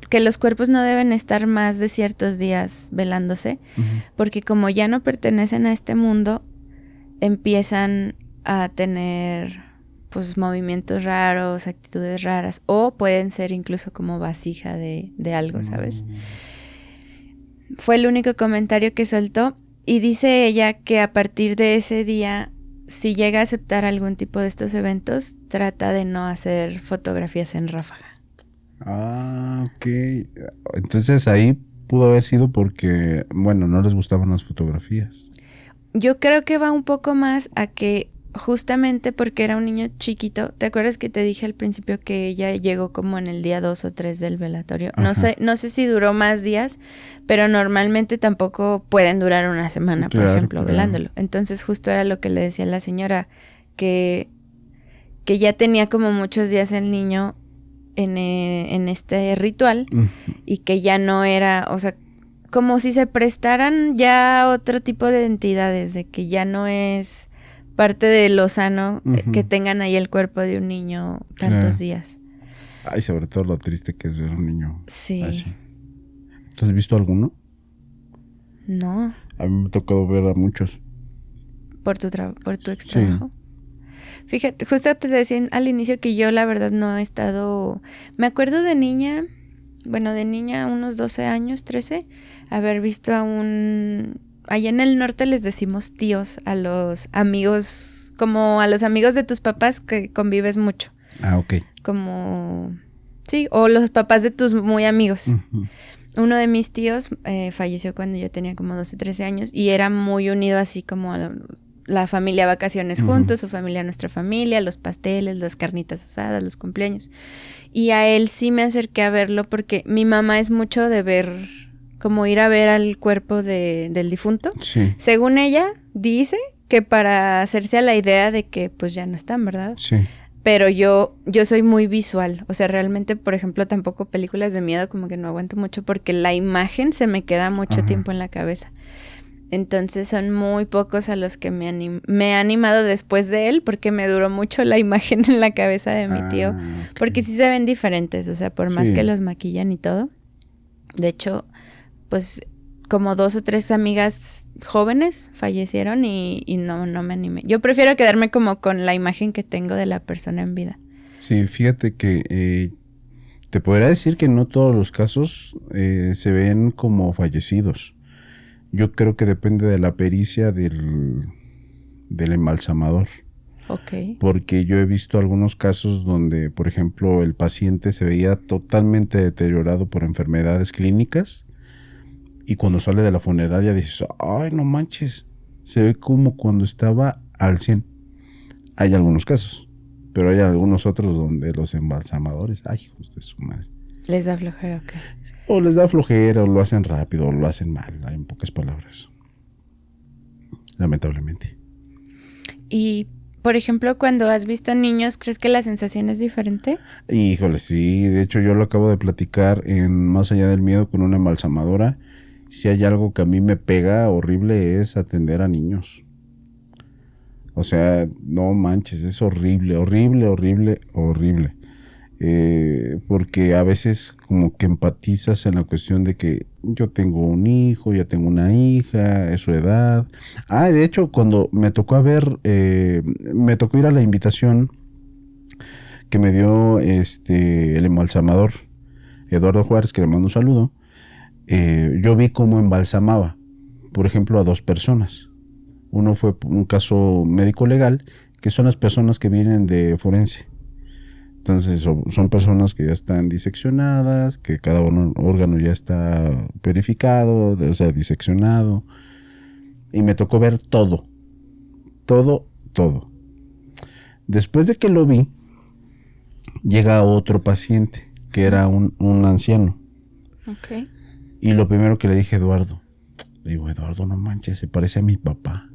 que los cuerpos no deben estar más de ciertos días velándose, porque como ya no pertenecen a este mundo, empiezan a tener pues movimientos raros, actitudes raras, o pueden ser incluso como vasija de algo, ¿sabes? Fue el único comentario que soltó, y dice ella que a partir de ese día, si llega a aceptar algún tipo de estos eventos, trata de no hacer fotografías en ráfaga. Ah, ok. Entonces ahí pudo haber sido porque, bueno, no les gustaban las fotografías. Yo creo que va un poco más a que justamente porque era un niño chiquito. ¿Te acuerdas que te dije al principio que ella llegó como en el día 2 o 3 del velatorio? No sé si duró más días, pero normalmente tampoco pueden durar una semana, por ejemplo, velándolo. Entonces justo era lo que le decía la señora, que ya tenía como muchos días el niño en este ritual y que ya no era, o sea, como si se prestaran ya a otro tipo de entidades, de que ya no es parte de lo sano que tengan ahí el cuerpo de un niño tantos días. Ay, sobre todo lo triste que es ver a un niño sí. así. ¿Tú has visto alguno? No. A mí me ha tocado ver a muchos. ¿Por tu ex trabajo? Sí. Fíjate, justo te decía al inicio que yo la verdad no he estado... Me acuerdo de niña, unos 12 años, 13, haber visto a allá en el norte les decimos tíos a los amigos, como a los amigos de tus papás que convives mucho. Ah, ok. Como... Sí, o los papás de tus muy amigos. Uno de mis tíos falleció cuando yo tenía como 12, 13 años y era muy unido así como a la familia vacaciones juntos, su familia, nuestra familia, los pasteles, las carnitas asadas, los cumpleaños. Y a él sí me acerqué a verlo porque mi mamá es mucho de ver, como ir a ver al cuerpo del difunto. Sí. Según ella, dice que para hacerse a la idea de que pues ya no están, ¿verdad? Sí. Pero yo soy muy visual, o sea, realmente, por ejemplo, tampoco películas de miedo como que no aguanto mucho porque la imagen se me queda mucho tiempo en la cabeza. Entonces son muy pocos a los que me he animado después de él porque me duró mucho la imagen en la cabeza de mi tío. Okay. Porque sí se ven diferentes, o sea, por más que los maquillan y todo. De hecho, pues como 2 o 3 amigas jóvenes fallecieron y no me animé. Yo prefiero quedarme como con la imagen que tengo de la persona en vida. Sí, fíjate que te podría decir que no todos los casos se ven como fallecidos. Yo creo que depende de la pericia del embalsamador. Ok. Porque yo he visto algunos casos donde, por ejemplo, el paciente se veía totalmente deteriorado por enfermedades clínicas y cuando sale de la funeraria dices, ay, no manches, se ve como cuando estaba al 100. Hay algunos casos, pero hay algunos otros donde los embalsamadores, ay, hijos de su madre. ¿Les da flojera o qué? O les da flojera, o lo hacen rápido, o lo hacen mal, en pocas palabras. Lamentablemente. Y, por ejemplo, cuando has visto niños, ¿crees que la sensación es diferente? Híjole, sí. De hecho, yo lo acabo de platicar en Más Allá del Miedo con una embalsamadora. Si hay algo que a mí me pega horrible es atender a niños. O sea, no manches, es horrible, horrible, horrible, horrible. Porque a veces como que empatizas en la cuestión de que yo tengo un hijo, ya tengo una hija, es su edad. De hecho, cuando me tocó me tocó ir a la invitación que me dio el embalsamador Eduardo Juárez, que le mando un saludo. Yo vi cómo embalsamaba, por ejemplo, a 2 personas. Uno fue un caso médico legal, que son las personas que vienen de forense. Entonces son personas que ya están diseccionadas, que cada órgano ya está verificado, o sea, diseccionado. Y me tocó ver todo. Todo. Después de que lo vi, llega otro paciente, que era un anciano. Ok. Y lo primero que le dije a Eduardo, Eduardo, no manches, se parece a mi papá.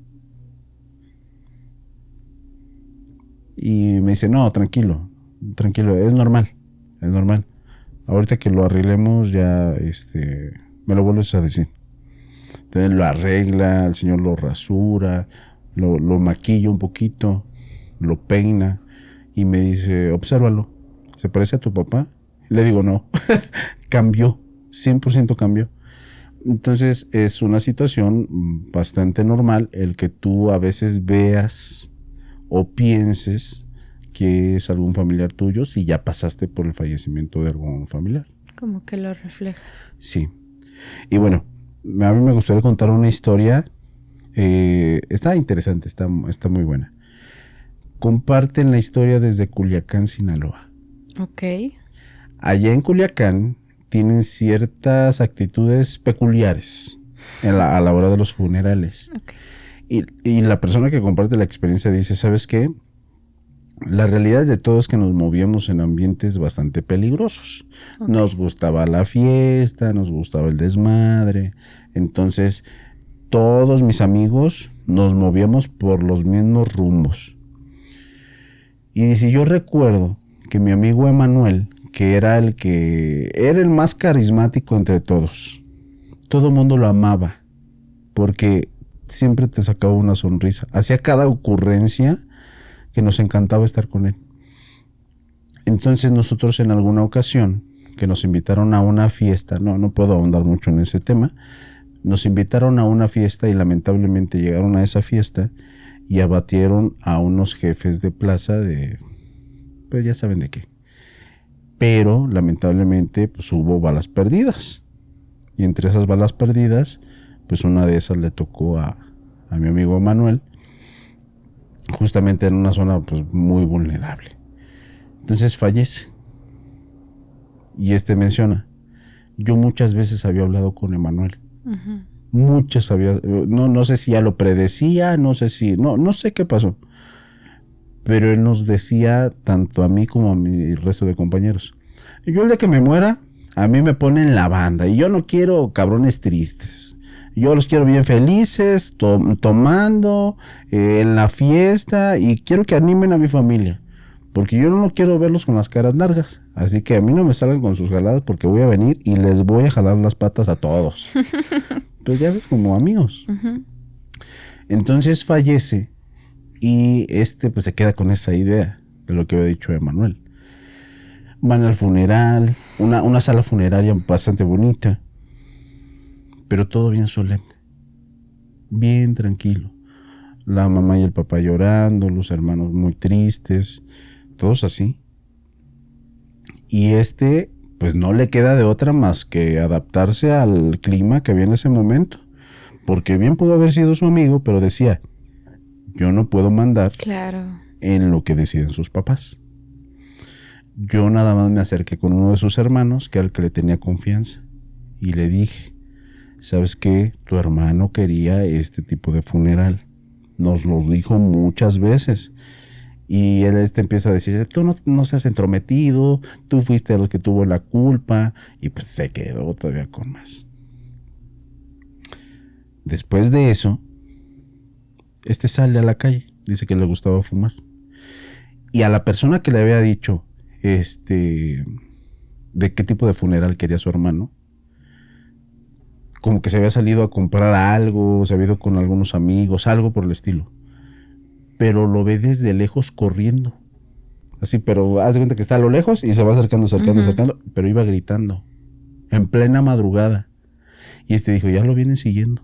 Y me dice, no, tranquilo, es normal. Ahorita que lo arreglemos ya, me lo vuelves a decir. Entonces lo arregla, el señor lo rasura, lo maquilla un poquito lo peina y me dice, obsérvalo, ¿se parece a tu papá? Le digo, no, cambió, 100% cambió. Entonces es una situación bastante normal el que tú a veces veas o pienses que es algún familiar tuyo si ya pasaste por el fallecimiento de algún familiar. Como que lo reflejas. Sí. Y bueno, a mí me gustaría contar una historia. Está interesante, está muy buena. Comparten la historia desde Culiacán, Sinaloa. Ok. Allá en Culiacán tienen ciertas actitudes peculiares a la hora de los funerales. Okay. Y la persona que comparte la experiencia dice, ¿sabes qué? La realidad de todo es que nos movíamos en ambientes bastante peligrosos. Okay. Nos gustaba la fiesta, nos gustaba el desmadre. Entonces, todos mis amigos nos movíamos por los mismos rumbos. Y dice, yo recuerdo que mi amigo Emanuel, que era el más carismático entre todos. Todo el mundo lo amaba porque siempre te sacaba una sonrisa. Hacía cada ocurrencia que nos encantaba estar con él. Entonces nosotros en alguna ocasión que nos invitaron a una fiesta, no puedo ahondar mucho en ese tema, nos invitaron a una fiesta y lamentablemente llegaron a esa fiesta y abatieron a unos jefes de plaza pues ya saben de qué. Pero lamentablemente pues hubo balas perdidas. Y entre esas balas perdidas, pues una de esas le tocó a mi amigo Manuel, justamente en una zona pues muy vulnerable. Entonces fallece. Y menciona, yo muchas veces había hablado con Emanuel. Uh-huh. Muchas había, no sé si ya lo predecía, no sé qué pasó. Pero él nos decía, tanto a mí como a mi resto de compañeros, yo el día que me muera, a mí me ponen la banda y yo no quiero cabrones tristes. Yo los quiero bien felices, tomando, en la fiesta, y quiero que animen a mi familia. Porque yo no quiero verlos con las caras largas. Así que a mí no me salgan con sus jaladas porque voy a venir y les voy a jalar las patas a todos. Pues ya ves, como amigos. Uh-huh. Entonces fallece y pues se queda con esa idea de lo que había dicho Emanuel. Van al funeral, una sala funeraria bastante bonita, pero todo bien solemne, bien tranquilo. La mamá y el papá llorando, los hermanos muy tristes, todos así. Y pues no le queda de otra más que adaptarse al clima que había en ese momento, porque bien pudo haber sido su amigo, pero decía, yo no puedo mandar en lo que deciden sus papás. Yo nada más me acerqué con uno de sus hermanos, que era el que le tenía confianza, y le dije, ¿sabes qué? Tu hermano quería este tipo de funeral. Nos lo dijo muchas veces. Y él empieza a decir, tú no seas entrometido, tú fuiste el que tuvo la culpa, y pues se quedó todavía con más. Después de eso, sale a la calle, dice que le gustaba fumar. Y a la persona que le había dicho, de qué tipo de funeral quería su hermano, como que se había salido a comprar algo, se había ido con algunos amigos, algo por el estilo. Pero lo ve desde lejos corriendo. Así, pero haz de cuenta que está a lo lejos y se va acercando, uh-huh. Pero iba gritando, en plena madrugada. Y dijo, ya lo vienen siguiendo.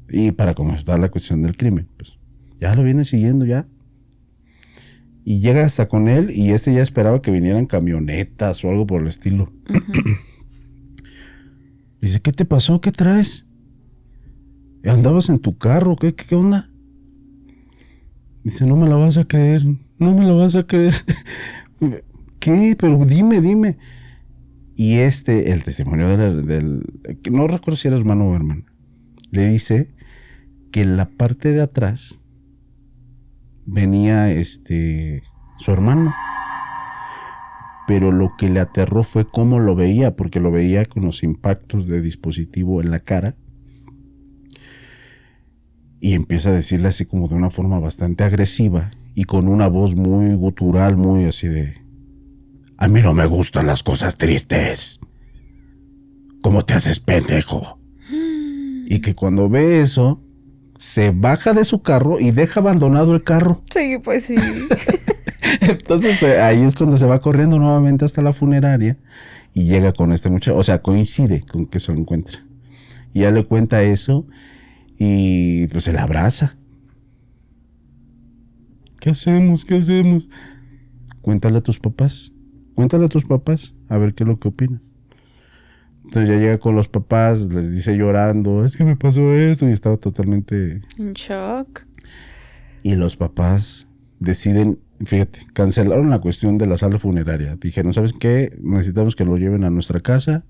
Y para cómo está la cuestión del crimen, pues, ya lo vienen siguiendo ya. Y llega hasta con él y ya esperaba que vinieran camionetas o algo por el estilo. Uh-huh. Dice, ¿qué te pasó? ¿Qué traes? ¿Andabas en tu carro? ¿Qué onda? Dice, no me la vas a creer. ¿Qué? Pero dime. Y el testimonio del no recuerdo si era hermano o hermana, le dice que en la parte de atrás venía su hermano. Pero lo que le aterró fue cómo lo veía, porque lo veía con los impactos de dispositivo en la cara. Y empieza a decirle así como de una forma bastante agresiva y con una voz muy gutural, muy así de, a mí no me gustan las cosas tristes. ¿Cómo te haces pendejo? Y que cuando ve eso, se baja de su carro y deja abandonado el carro. Sí, pues sí. Entonces ahí es cuando se va corriendo nuevamente hasta la funeraria y llega con este muchacho, o sea, coincide con que se lo encuentra. Y ya le cuenta eso y pues se la abraza. ¿Qué hacemos? ¿Qué hacemos? Cuéntale a tus papás. Cuéntale a tus papás a ver qué es lo que opinan. Entonces ya llega con los papás, les dice llorando, es que me pasó esto, y estaba totalmente... En shock. Y los papás deciden, fíjate, cancelaron la cuestión de la sala funeraria. Dijeron, ¿sabes qué? Necesitamos que lo lleven a nuestra casa.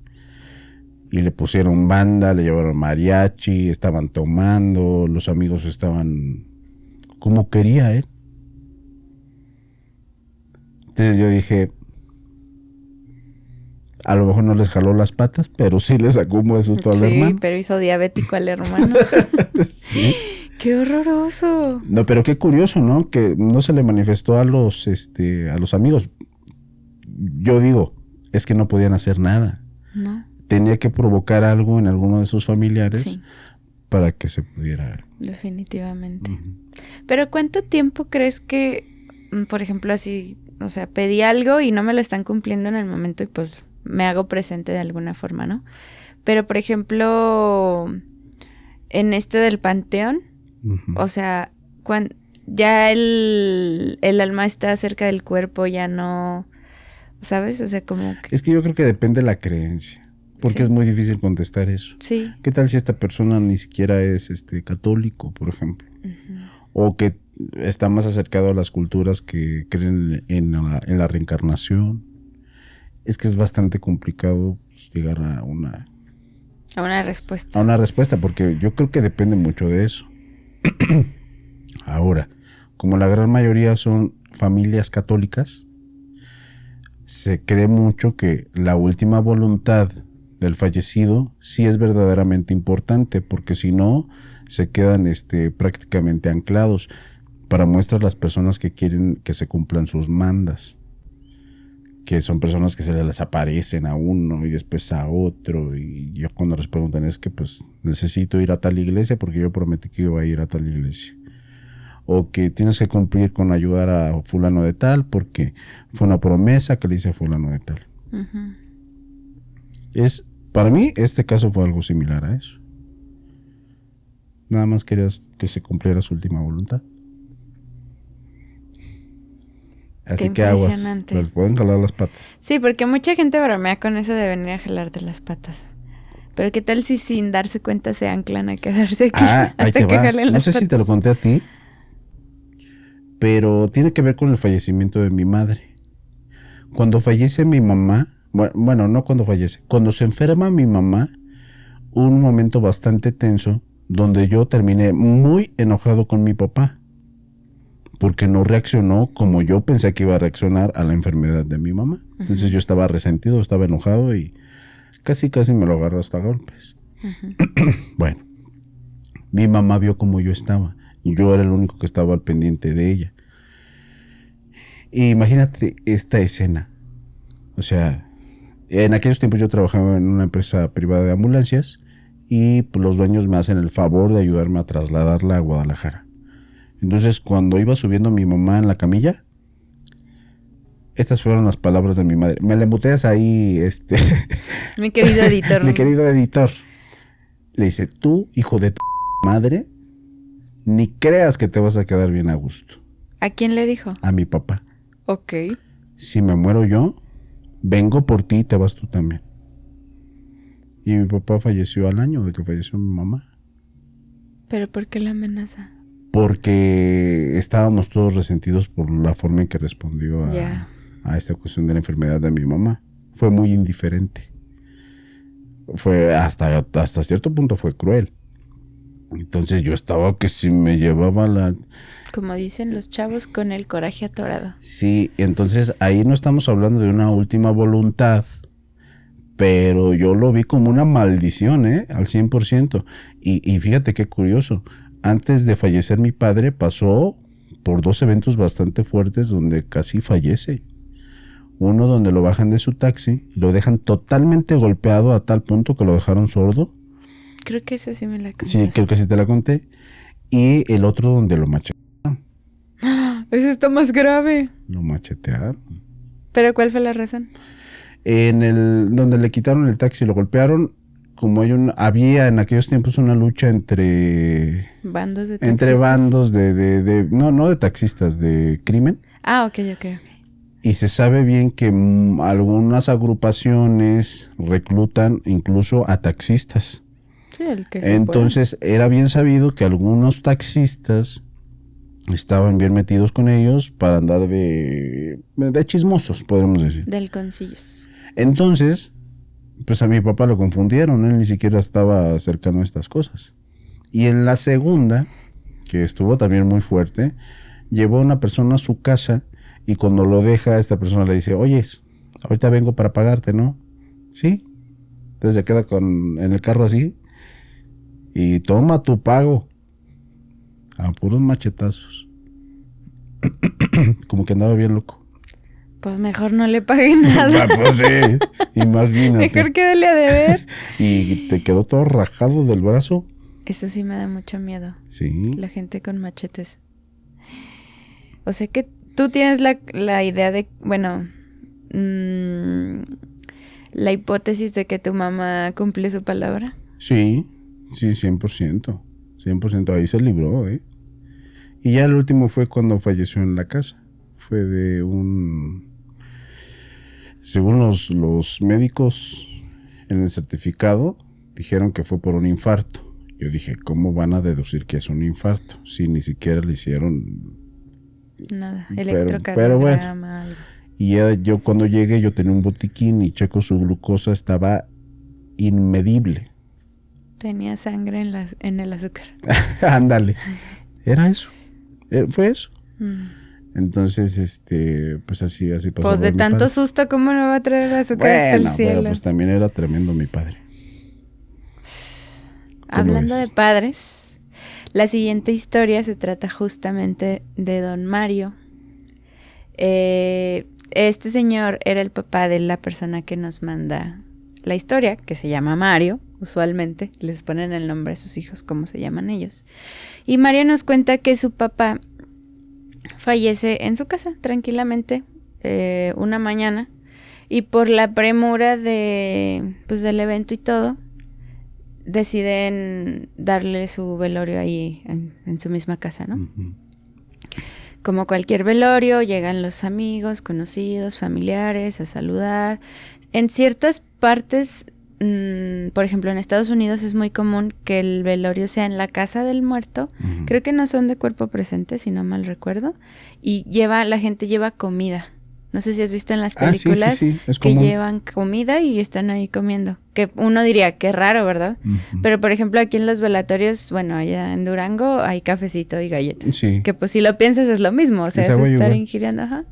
Y le pusieron banda, le llevaron mariachi, estaban tomando, los amigos estaban como quería él. Entonces yo dije, a lo mejor no les jaló las patas, pero sí les sacó un buen susto al hermano. Sí, pero hizo diabético al hermano. Sí. ¡Qué horroroso! No, pero qué curioso, ¿no? Que no se le manifestó a los amigos. Yo digo, es que no podían hacer nada. No. Tenía que provocar algo en alguno de sus familiares Sí. para que se pudiera... Definitivamente. Pero ¿cuánto tiempo crees que, por ejemplo, así, o sea, pedí algo y no me lo están cumpliendo en el momento y pues me hago presente de alguna forma, ¿no? Pero, por ejemplo, en este del panteón, o sea, cuando ya el alma está cerca del cuerpo, ya no, ¿sabes? O sea, como que... Es que yo creo que depende de la creencia, porque Sí. es muy difícil contestar eso. Sí. ¿Qué tal si esta persona ni siquiera es católico, por ejemplo? O que está más acercado a las culturas que creen en la reencarnación. Es que es bastante complicado llegar a una respuesta, porque yo creo que depende mucho de eso. Ahora, como la gran mayoría son familias católicas, se cree mucho que la última voluntad del fallecido sí es verdaderamente importante, porque si no, se quedan prácticamente anclados. Para muestra las personas que quieren que se cumplan sus mandas, que son personas que se les aparecen a uno y después a otro, y yo cuando les preguntan es que pues necesito ir a tal iglesia porque yo prometí que iba a ir a tal iglesia, o que tienes que cumplir con ayudar a fulano de tal porque fue una promesa que le hice a fulano de tal. Para mí este caso fue algo similar a eso. Nada más querías que se cumpliera su última voluntad. Así que aguas, les pueden jalar las patas. Sí, porque mucha gente bromea con eso de venir a jalarte las patas. Pero ¿qué tal si sin darse cuenta se anclan a quedarse aquí hasta que jalen las patas? No sé si te lo conté a ti, pero tiene que ver con el fallecimiento de mi madre. Cuando fallece mi mamá, bueno, no cuando fallece, cuando se enferma mi mamá, hubo un momento bastante tenso donde yo terminé muy enojado con mi papá, porque no reaccionó como yo pensé que iba a reaccionar a la enfermedad de mi mamá. Entonces yo estaba resentido, estaba enojado y casi me lo agarró hasta golpes. Bueno, mi mamá vio cómo yo estaba y yo era el único que estaba al pendiente de ella. Y imagínate esta escena. O sea, en aquellos tiempos yo trabajaba en una empresa privada de ambulancias y pues, los dueños me hacen el favor de ayudarme a trasladarla a Guadalajara. Entonces, cuando iba subiendo mi mamá en la camilla, estas fueron las palabras de mi madre. Me le muteas ahí, Mi querido editor. Mi querido editor. Le dice, tú, hijo de tu madre, ni creas que te vas a quedar bien a gusto. ¿A quién le dijo? A mi papá. Ok. Si me muero yo, vengo por ti y te vas tú también. Y mi papá falleció al año de que falleció mi mamá. ¿Pero por qué la amenaza? Porque estábamos todos resentidos por la forma en que respondió a esta cuestión de la enfermedad de mi mamá. Fue muy indiferente. Fue hasta cierto punto fue cruel. Entonces yo estaba que si me llevaba la... Como dicen los chavos, con el coraje atorado. Sí, entonces ahí no estamos hablando de una última voluntad, pero yo lo vi como una maldición, al 100%. Y fíjate qué curioso. Antes de fallecer mi padre pasó por 2 eventos bastante fuertes donde casi fallece. Uno donde lo bajan de su taxi y lo dejan totalmente golpeado a tal punto que lo dejaron sordo. Creo que esa sí me la contaste. Sí, creo que sí te la conté. y el otro donde lo machetearon. Eso está más grave. Lo machetearon. ¿Pero cuál fue la razón? Donde le quitaron el taxi y lo golpearon, como había en aquellos tiempos una lucha entre Bandos de taxistas. entre bandos no de taxistas, de crimen. Ah, ok. Y se sabe bien que algunas agrupaciones reclutan incluso a taxistas. Sí, el que se Entonces era bien sabido que algunos taxistas estaban bien metidos con ellos para andar de chismosos, podemos decir. del concillos. Entonces, pues a mi papá lo confundieron, él ni siquiera estaba cercano a estas cosas. Y en la segunda, que estuvo también muy fuerte, llevó a una persona a su casa y cuando lo deja, esta persona le dice, oyes, ahorita vengo para pagarte, ¿no? Sí. Entonces se queda en el carro así y toma tu pago. A puros machetazos. Como que andaba bien loco. Pues mejor no le pague nada. Pues sí, imagínate. Mejor quédale a deber. Y te quedó todo rajado del brazo. Eso sí me da mucho miedo. Sí. La gente con machetes. O sea que tú tienes la idea de, bueno, la hipótesis de que tu mamá cumple su palabra. Sí, 100%. 100%, ahí se libró, ¿eh? Y ya el último fue cuando falleció en la casa. Fue de según los médicos en el certificado, dijeron que fue por un infarto. Yo dije, ¿cómo van a deducir que es un infarto? Si ni siquiera le hicieron Nada, pero electrocardiograma, algo. Y yo cuando llegué, yo tenía un botiquín y checo su glucosa, estaba inmedible. Tenía sangre en el azúcar. Ándale. Era eso. Fue eso. Mm. Entonces, pues así pasó. Pues de tanto padre. susto, ¿cómo no va a traer azúcar hasta el cielo? Pero pues también era tremendo mi padre. Hablando de padres, la siguiente historia se trata justamente de don Mario. Este señor era el papá de la persona que nos manda la historia, que se llama Mario. Usualmente les ponen el nombre a sus hijos como se llaman ellos. Y Mario nos cuenta que su papá fallece en su casa, tranquilamente, una mañana. Y por la premura del evento y todo, deciden darle su velorio ahí en su misma casa, ¿no? Uh-huh. Como cualquier velorio, llegan los amigos, conocidos, familiares a saludar. En ciertas partes, por ejemplo, en Estados Unidos es muy común que el velorio sea en la casa del muerto. Uh-huh. Creo que no son de cuerpo presente, si no mal recuerdo. Y la gente lleva comida. No sé si has visto en las películas sí. Es que común. llevan comida y están ahí comiendo. Que uno diría, qué raro, ¿verdad? Uh-huh. Pero, por ejemplo, aquí en los velatorios, bueno, allá en Durango hay cafecito y galletas. Sí. Que pues si lo piensas es lo mismo, o sea, es estar igual. ingiriendo, ajá.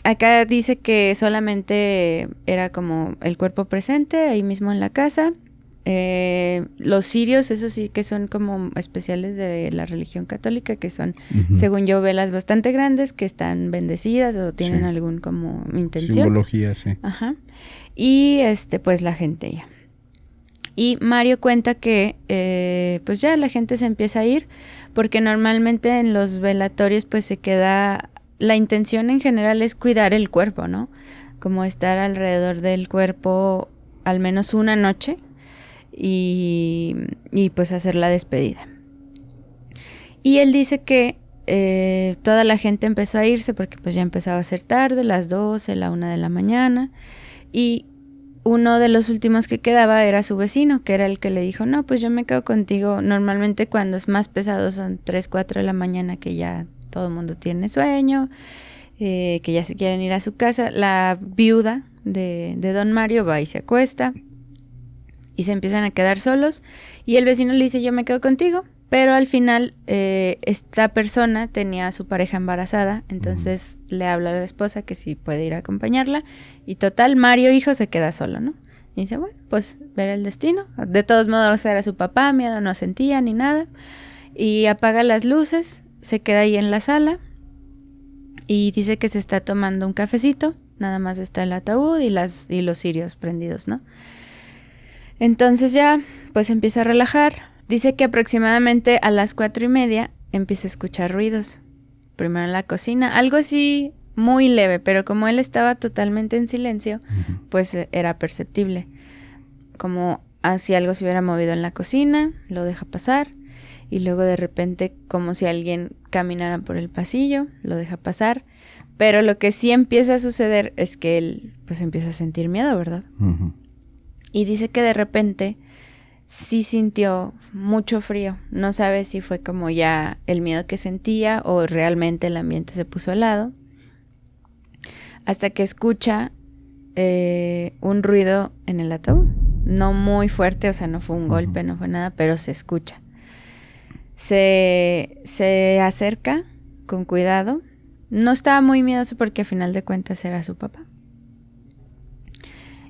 Acá dice que solamente era como el cuerpo presente, ahí mismo en la casa. Los cirios, eso sí que son como especiales de la religión católica, que son, uh-huh, según yo, velas bastante grandes que están bendecidas o tienen algún como intención. Simbología, sí. Ajá. Y pues la gente ya. Y Mario cuenta que pues ya la gente se empieza a ir, porque normalmente en los velatorios pues se queda, la intención en general es cuidar el cuerpo, ¿no? Como estar alrededor del cuerpo al menos una noche. Y pues hacer la despedida. Y él dice que toda la gente empezó a irse porque pues ya empezaba a ser tarde, las 12, la 1 de la mañana. Y uno de los últimos que quedaba era su vecino, que era el que le dijo, no, pues yo me quedo contigo. Normalmente cuando es más pesado son 3, 4 de la mañana, que ya todo el mundo tiene sueño, que ya se quieren ir a su casa. La viuda de don Mario va y se acuesta. Y se empiezan a quedar solos. Y el vecino le dice, yo me quedo contigo. Pero al final, esta persona tenía a su pareja embarazada. Entonces le habla a la esposa que si puede ir a acompañarla. Y total, Mario, hijo, se queda solo, ¿no? Y dice, bueno, pues ver el destino. De todos modos, era su papá, miedo no sentía ni nada. Y apaga las luces, se queda ahí en la sala. Y dice que se está tomando un cafecito. Nada más está el ataúd y los cirios prendidos, ¿no? Entonces ya, pues empieza a relajar Dice que aproximadamente a las 4:30 empieza a escuchar ruidos. Primero en la cocina, algo así muy leve, pero como él estaba totalmente en silencio, pues era perceptible. Como si algo se hubiera movido en la cocina, lo deja pasar. Y luego de repente, como si alguien caminara por el pasillo, lo deja pasar. Pero lo que sí empieza a suceder es que él pues empieza a sentir miedo, ¿verdad? Uh-huh. Y dice que de repente sí sintió mucho frío. No sabe si fue como ya el miedo que sentía o realmente el ambiente se puso helado. Hasta que escucha un ruido en el ataúd. No muy fuerte, o sea, no fue un golpe, no fue nada, pero se escucha. Se acerca con cuidado. No estaba muy miedoso porque a final de cuentas era su papá.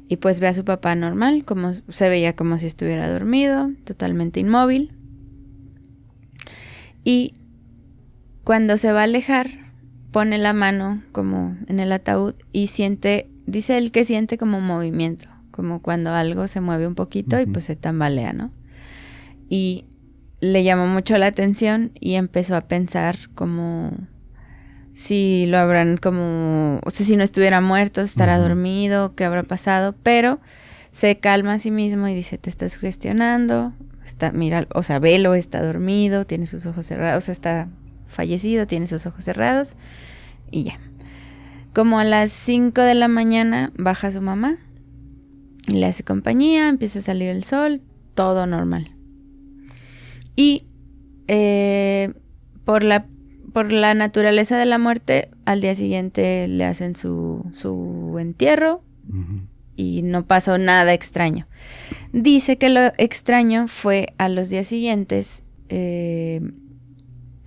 Y pues ve a su papá normal, como se veía como si estuviera dormido, totalmente inmóvil. Y cuando se va a alejar, pone la mano como en el ataúd y siente, dice él que siente como movimiento, como cuando algo se mueve un poquito y pues se tambalea, ¿no? Y le llamó mucho la atención y empezó a pensar como si lo habrán como, o sea, si no estuviera muerto, estará dormido, qué habrá pasado, pero se calma a sí mismo y dice, te estás sugestionando, mira, o sea, velo, está dormido, tiene sus ojos cerrados, o sea, está fallecido, tiene sus ojos cerrados y ya. Como a las 5 de la mañana baja su mamá y le hace compañía, empieza a salir el sol, todo normal. Y por la naturaleza de la muerte, al día siguiente le hacen su entierro y no pasó nada extraño. Dice que lo extraño fue a los días siguientes,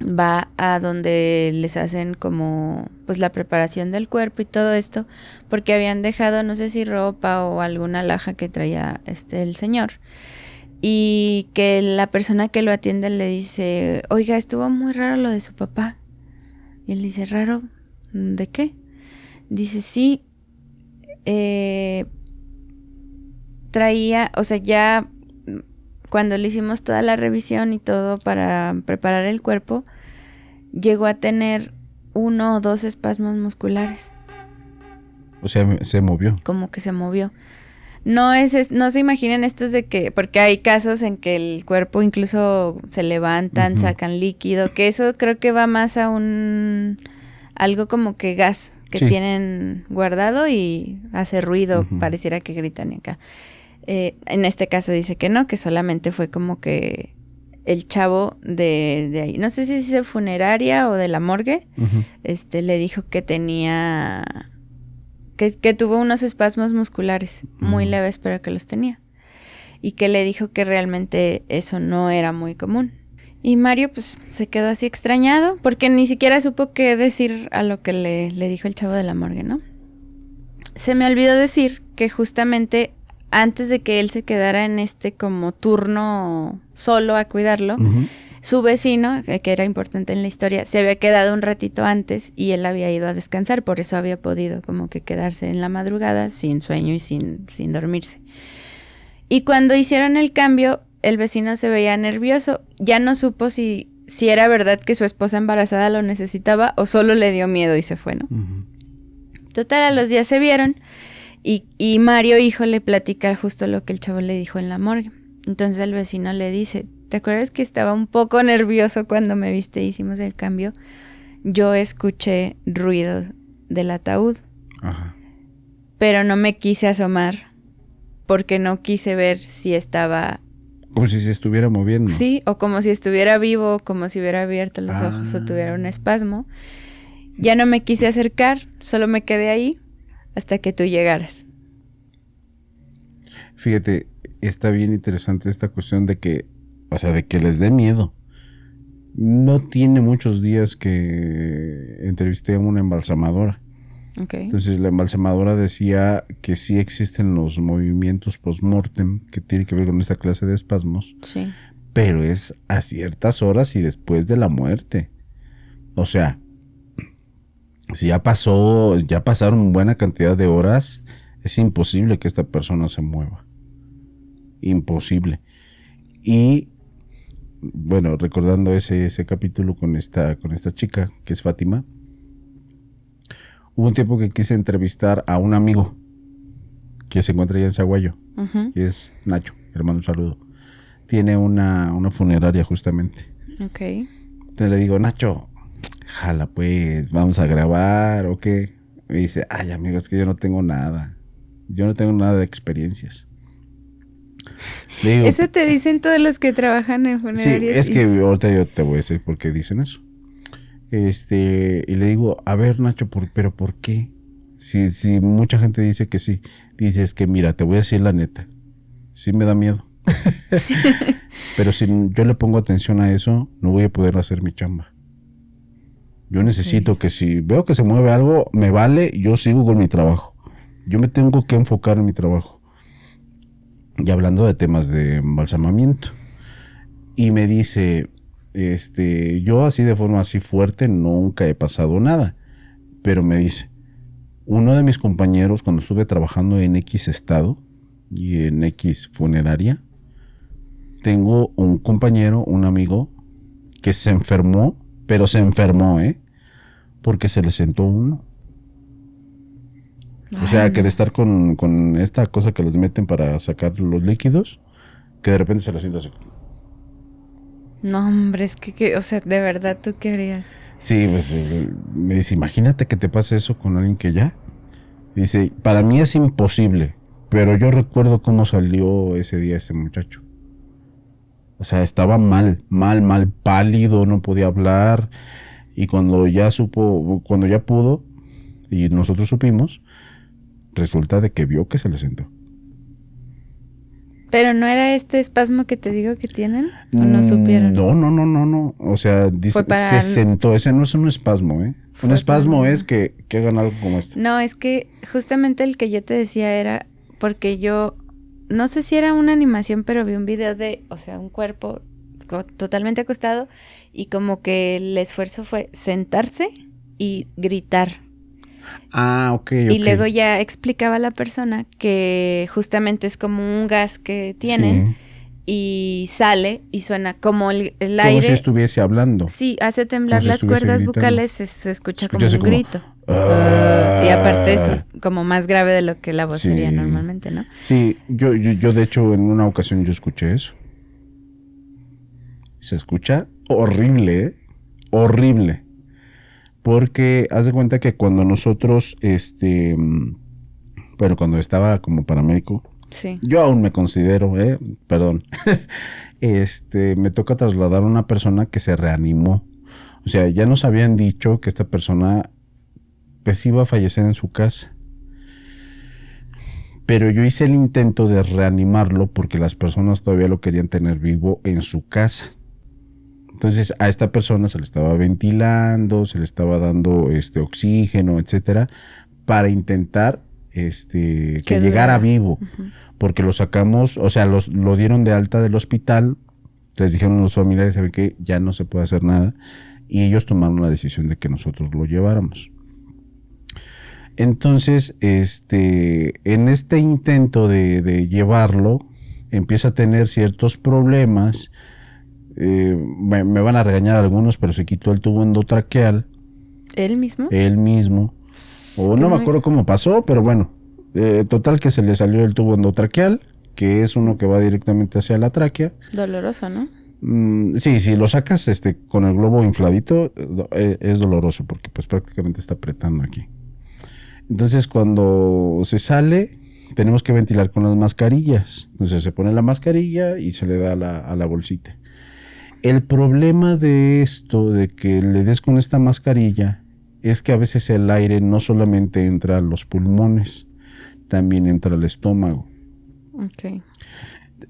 va a donde les hacen como pues la preparación del cuerpo y todo esto, porque habían dejado no sé si ropa o alguna alhaja que traía el señor. Y que la persona que lo atiende le dice, oiga, estuvo muy raro lo de su papá. Y él dice, ¿raro? ¿De qué? Dice, sí, traía, o sea, ya cuando le hicimos toda la revisión y todo para preparar el cuerpo, llegó a tener 1 o 2 espasmos musculares. O sea, se movió. Como que se movió. No se imaginen estos de que, porque hay casos en que el cuerpo incluso se levantan, sacan líquido, que eso creo que va más a algo como que gas que tienen guardado y hace ruido, pareciera que gritan acá. En este caso dice que no, que solamente fue como que el chavo de ahí, no sé si es de funeraria o de la morgue, le dijo que tenía... Que tuvo unos espasmos musculares muy leves, pero que los tenía. Y que le dijo que realmente eso no era muy común. Y Mario pues se quedó así extrañado, porque ni siquiera supo qué decir a lo que le dijo el chavo de la morgue, ¿no? Se me olvidó decir que justamente antes de que él se quedara en como turno solo a cuidarlo, su vecino, que era importante en la historia, se había quedado un ratito antes y él había ido a descansar, por eso había podido como que quedarse en la madrugada sin sueño y sin dormirse. Y cuando hicieron el cambio, el vecino se veía nervioso, ya no supo si era verdad que su esposa embarazada lo necesitaba o solo le dio miedo y se fue, ¿no? Total, a los días se vieron y Mario, hijo, le platica justo lo que el chavo le dijo en la morgue. Entonces el vecino le dice, ¿te acuerdas que estaba un poco nervioso cuando me viste y hicimos el cambio? Yo escuché ruidos del ataúd. Ajá. Pero no me quise asomar porque no quise ver si estaba... Como si se estuviera moviendo. Sí, o como si estuviera vivo, como si hubiera abierto los ojos o tuviera un espasmo. Ya no me quise acercar, solo me quedé ahí hasta que tú llegaras. Fíjate, está bien interesante esta cuestión de que, o sea, de que les dé miedo. No tiene muchos días que entrevisté a una embalsamadora. Okay. Entonces la embalsamadora decía que sí existen los movimientos post-mortem que tienen que ver con esta clase de espasmos. Sí. Pero es a ciertas horas y después de la muerte. O sea, si ya pasaron buena cantidad de horas, es imposible que esta persona se mueva. Imposible. Y bueno, recordando ese capítulo con esta chica, que es Fátima, hubo un tiempo que quise entrevistar a un amigo que se encuentra allá en Zaguayo, que es Nacho, hermano, un saludo. Tiene una funeraria justamente. Ok. Entonces le digo, Nacho, jala pues, vamos a grabar o qué. Me dice, ay amigo, es que yo no tengo nada. Yo no tengo nada de experiencias. Le digo, Eso te dicen todos los que trabajan en funerarias. Sí, es que ahorita yo te voy a decir por qué dicen eso. Y le digo, a ver Nacho, ¿pero por qué? Si mucha gente dice que sí. Dices que mira, te voy a decir la neta. Sí me da miedo. Pero si yo le pongo atención a eso, no voy a poder hacer mi chamba. Yo necesito que si veo que se mueve algo, me vale, yo sigo con mi trabajo. Yo me tengo que enfocar en mi trabajo. Y hablando de temas de embalsamamiento. Y me dice, yo así de forma así fuerte nunca he pasado nada. Pero me dice, uno de mis compañeros cuando estuve trabajando en X estado y en X funeraria, tengo un compañero, un amigo, que se enfermó, pero se enfermó, porque se le sentó uno. O sea, que de estar con esta cosa que les meten para sacar los líquidos, que de repente se le sienta así. No, hombre, es que, o sea, de verdad, ¿tú qué harías? Sí, pues me dice, imagínate que te pase eso con alguien que ya. Dice, para mí es imposible, pero yo recuerdo cómo salió ese día ese muchacho. O sea, estaba mal, pálido, no podía hablar. Y cuando ya pudo, y nosotros supimos, resulta de que vio que se le sentó. ¿Pero no era este espasmo que te digo que tienen? ¿O no supieron? No. O sea, dice, se sentó. Ese no es un espasmo, Un espasmo es que hagan algo como este. No, es que justamente el que yo te decía era porque yo, no sé si era una animación, pero vi un video de, o sea, un cuerpo totalmente acostado y como que el esfuerzo fue sentarse y gritar. Ah, ok. Y luego ya explicaba la persona que justamente es como un gas que tienen y sale y suena como el aire. Como si estuviese hablando. Sí, hace temblar las cuerdas vocales, se escucha como un grito. Y Y aparte es como más grave de lo que la voz sería normalmente, ¿no? Sí, yo de hecho en una ocasión yo escuché eso. Se escucha horrible, horrible. Porque haz de cuenta que cuando nosotros, bueno, cuando estaba como paramédico, sí. Yo aún me considero, perdón, me toca trasladar a una persona que se reanimó. O sea, ya nos habían dicho que esta persona pues iba a fallecer en su casa. Pero yo hice el intento de reanimarlo porque las personas todavía lo querían tener vivo en su casa. Entonces a esta persona se le estaba ventilando, se le estaba dando oxígeno, etcétera, para intentar que llegara vivo. Porque lo sacamos, o sea, lo dieron de alta del hospital, les dijeron a los familiares, ¿saben qué? Ya no se puede hacer nada. Y ellos tomaron la decisión de que nosotros lo lleváramos. Entonces, en este intento de llevarlo, empieza a tener ciertos problemas. Me van a regañar algunos, pero se quitó el tubo endotraqueal. ¿Él mismo? Él mismo. O no me acuerdo cómo pasó, pero bueno. Total que se le salió el tubo endotraqueal, que es uno que va directamente hacia la tráquea. Doloroso, ¿no? Sí, si lo sacas con el globo infladito, es doloroso porque pues prácticamente está apretando aquí. Entonces cuando se sale, tenemos que ventilar con las mascarillas. Entonces se pone la mascarilla y se le da a la bolsita. El problema de esto, de que le des con esta mascarilla, es que a veces el aire no solamente entra a los pulmones, también entra al estómago. Ok.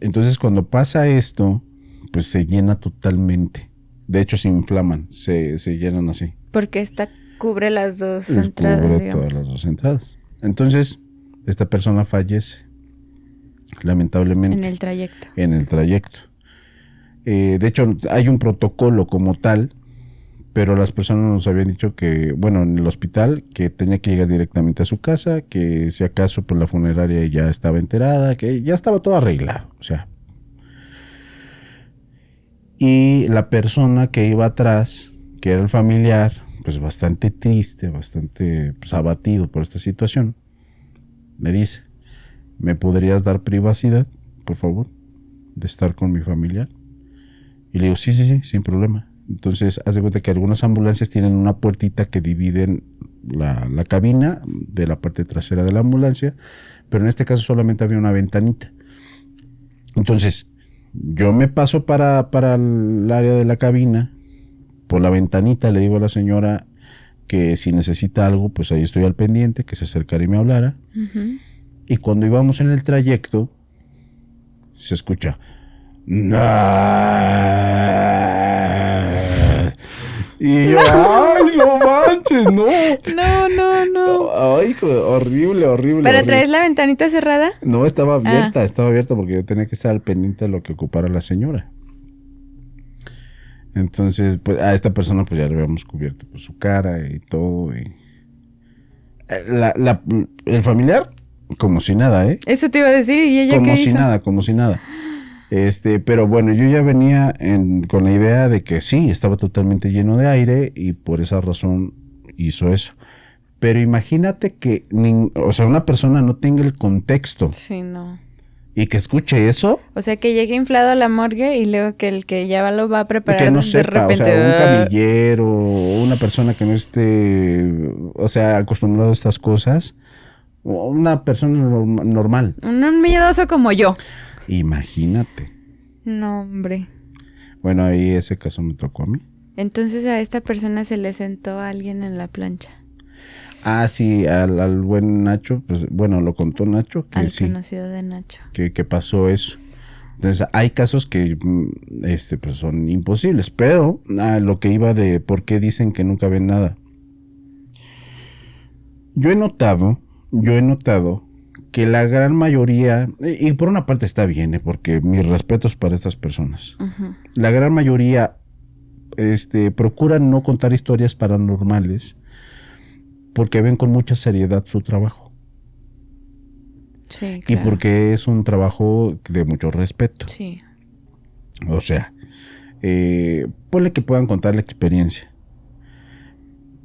Entonces cuando pasa esto, pues se llena totalmente. De hecho se inflaman, se llenan así. Porque esta cubre las dos entradas, cubre digamos. todas las dos entradas. Entonces, esta persona fallece, lamentablemente. En el trayecto. En el trayecto. De hecho, hay un protocolo como tal, pero las personas nos habían dicho que, bueno, en el hospital, que tenía que llegar directamente a su casa, que si acaso por la funeraria ya estaba enterada, que ya estaba todo arreglado, o sea. Y la persona que iba atrás, que era el familiar, pues bastante triste, bastante pues, abatido por esta situación, me dice, ¿me podrías dar privacidad, por favor, de estar con mi familiar? Y le digo, sí, sin problema. Entonces, haz de cuenta que algunas ambulancias tienen una puertita que dividen la cabina de la parte trasera de la ambulancia, pero en este caso solamente había una ventanita. Entonces, yo me paso para el área de la cabina, por la ventanita le digo a la señora que si necesita algo, pues ahí estoy al pendiente, que se acercara y me hablara. Ujú. Y cuando íbamos en el trayecto, se escucha... Y yo, ¡ay, no manches, no! No. Ay, horrible. ¿Pero traes la ventanita cerrada? No, estaba abierta porque yo tenía que estar al pendiente de lo que ocupara la señora. Entonces, pues a esta persona pues ya le habíamos cubierto pues, su cara y todo. Y... el familiar, como si nada, ¿eh? Eso te iba a decir, ¿y ella qué hizo? Como si nada. Pero bueno, yo ya venía con la idea de que sí, estaba totalmente lleno de aire y por esa razón hizo eso. Pero imagínate que, una persona no tenga el contexto. Sí, no. Y que escuche eso. O sea, que llegue inflado a la morgue y luego que el que ya lo va a preparar que no de sepa, repente. o sea, un camillero, o una persona que no esté, acostumbrado a estas cosas, o una persona normal. Un miedoso como yo. Imagínate. No, hombre. Bueno, ahí ese caso me tocó a mí. Entonces a esta persona se le sentó a alguien en la plancha. Ah, sí, al buen Nacho, pues bueno, lo contó Nacho. Que al sí, conocido de Nacho. Que pasó eso. Entonces, hay casos que pues son imposibles, pero lo que iba de por qué dicen que nunca ven nada. Yo he notado que la gran mayoría, y por una parte está bien, porque mis respetos para estas personas. Uh-huh. La gran mayoría procuran no contar historias paranormales porque ven con mucha seriedad su trabajo. Sí, claro. Y porque es un trabajo de mucho respeto. Sí. O sea, ponle que puedan contar la experiencia.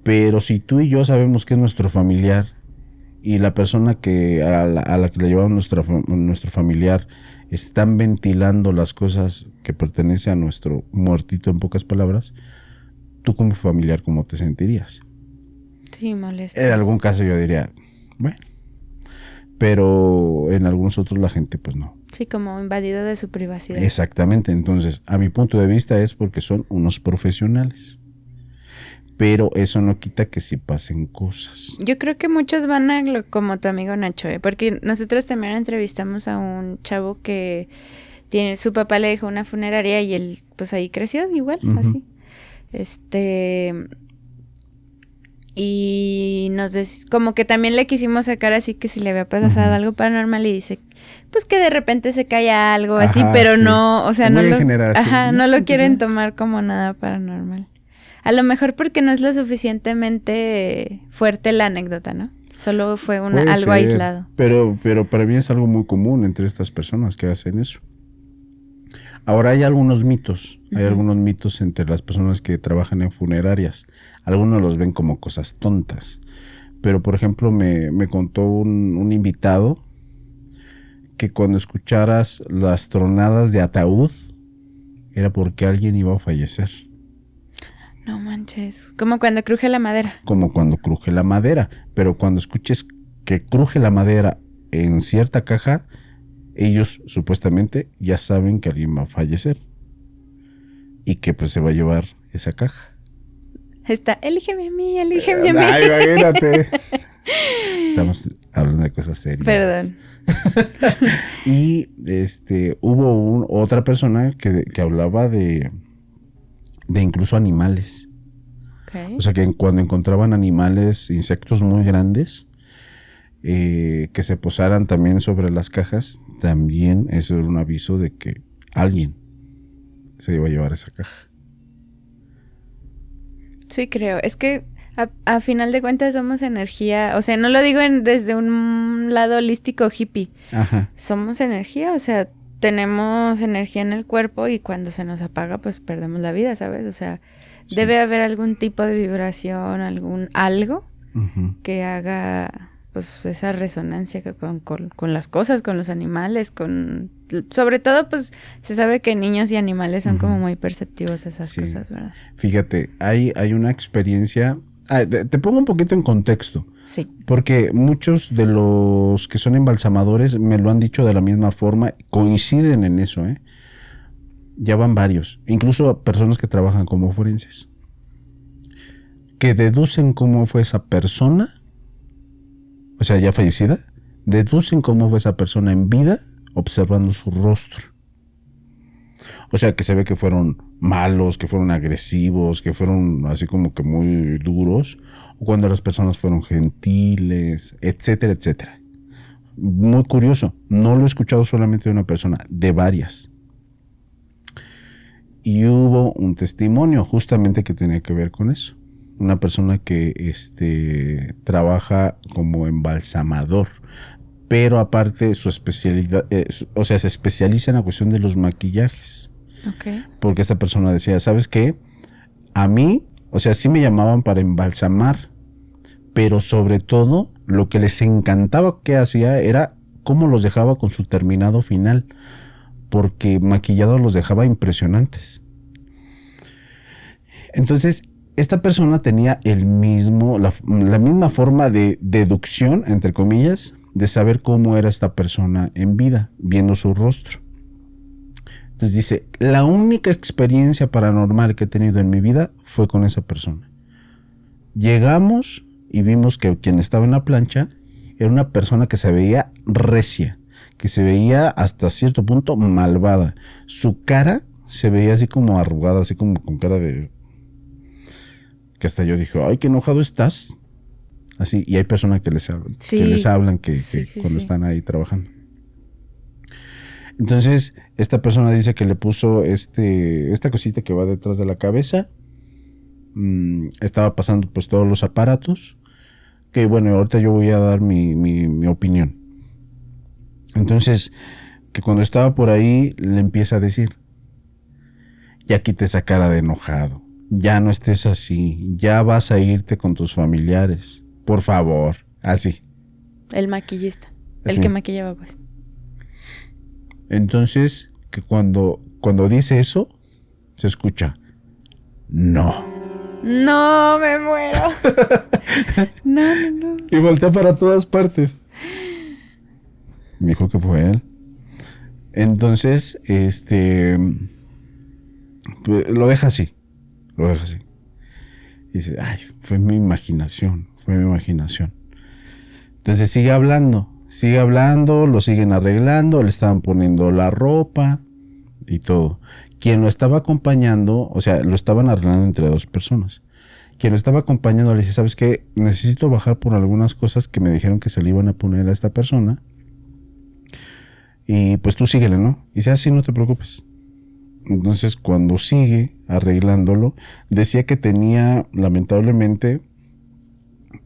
Pero si tú y yo sabemos que es nuestro familiar y la persona a la que le llevamos nuestro familiar están ventilando las cosas que pertenecen a nuestro muertito, en pocas palabras, tú como familiar, ¿cómo te sentirías? Sí, molesto. En algún caso yo diría, bueno, pero en algunos otros la gente pues no. Sí, como invadido de su privacidad. Exactamente, entonces a mi punto de vista es porque son unos profesionales. Pero eso no quita que sí pasen cosas. Yo creo que muchos van a como tu amigo Nacho, porque nosotros también entrevistamos a un chavo que su papá le dejó una funeraria y él pues ahí creció igual, uh-huh. Así. Y como que también le quisimos sacar así que si le había pasado algo paranormal y dice, pues que de repente se cae algo, ajá, así, pero sí. No, o sea, muy no lo quieren tomar como nada paranormal. A lo mejor porque no es lo suficientemente fuerte la anécdota, ¿no? Solo fue algo aislado. Pero para mí es algo muy común entre estas personas que hacen eso. Ahora hay algunos mitos. Uh-huh. Hay algunos mitos entre las personas que trabajan en funerarias. Algunos los ven como cosas tontas. Pero, por ejemplo, me contó un invitado que cuando escucharas las tronadas de ataúd era porque alguien iba a fallecer. No manches. Como cuando cruje la madera. Como cuando cruje la madera. Pero cuando escuches que cruje la madera en cierta caja, ellos supuestamente ya saben que alguien va a fallecer. Y que pues se va a llevar esa caja. Elígeme a mí. Ay, imagínate. Estamos hablando de cosas serias. Perdón. Y hubo otra persona que hablaba de incluso animales. Okay. O sea, que cuando encontraban animales, insectos muy grandes, que se posaran también sobre las cajas, también eso era un aviso de que alguien se iba a llevar esa caja. Sí, creo. Es que a final de cuentas somos energía. O sea, no lo digo desde un lado holístico hippie. Ajá. Somos energía, o sea, tenemos energía en el cuerpo y cuando se nos apaga, pues perdemos la vida, ¿sabes? O sea, Sí. debe haber algún tipo de vibración, algo Ujú. que haga pues esa resonancia con las cosas, con los animales, sobre todo pues se sabe que niños y animales son como muy perceptivos a esas Sí. cosas, ¿verdad? Fíjate, hay una experiencia. Te pongo un poquito en contexto. Sí. Porque muchos de los que son embalsamadores me lo han dicho de la misma forma, coinciden en eso, ¿eh? Ya van varios, incluso personas que trabajan como forenses, que deducen cómo fue esa persona, o sea, ya fallecida, deducen cómo fue esa persona en vida observando su rostro. O sea, que se ve que fueron malos, que fueron agresivos, que fueron así como que muy duros, o cuando las personas fueron gentiles, etcétera, etcétera. Muy curioso, no lo he escuchado solamente de una persona, de varias. Y hubo un testimonio justamente que tenía que ver con eso. Una persona que trabaja como embalsamador, pero aparte su especialidad, o sea, se especializa en la cuestión de los maquillajes. Okay. Porque esta persona decía, ¿sabes qué? A mí, o sea, sí me llamaban para embalsamar, pero sobre todo lo que les encantaba que hacía era cómo los dejaba con su terminado final, porque maquillado los dejaba impresionantes. Entonces, esta persona tenía la misma forma de deducción, entre comillas, de saber cómo era esta persona en vida, viendo su rostro. Entonces dice, la única experiencia paranormal que he tenido en mi vida fue con esa persona. Llegamos y vimos que quien estaba en la plancha era una persona que se veía recia, que se veía hasta cierto punto malvada. Su cara se veía así como arrugada, así como con cara de... que hasta yo dije, ay, qué enojado estás. Así, y hay personas que les hablan, Sí. que les hablan Sí, cuando sí. están ahí trabajando. Entonces, esta persona dice que le puso esta cosita que va detrás de la cabeza. Estaba pasando pues todos los aparatos. Que bueno, ahorita yo voy a dar mi opinión. Entonces, que cuando estaba por ahí, le empieza a decir, ya quite esa cara de enojado. Ya no estés así. Ya vas a irte con tus familiares. Por favor. Así. El maquillista. Así. El que maquillaba, pues. Entonces, que cuando dice eso, se escucha, no. No, me muero. No. Y voltea para todas partes. Me dijo que fue él. Entonces, pues, lo deja así. Y dice, ay, fue mi imaginación. Entonces sigue hablando, lo siguen arreglando, le estaban poniendo la ropa y todo. Quien lo estaba acompañando, o sea, lo estaban arreglando entre dos personas. Quien lo estaba acompañando le dice, ¿sabes qué? Necesito bajar por algunas cosas que me dijeron que se le iban a poner a esta persona. Y pues tú síguele, ¿no? Y dice, sí, no te preocupes. Entonces, cuando sigue arreglándolo, decía que tenía, lamentablemente,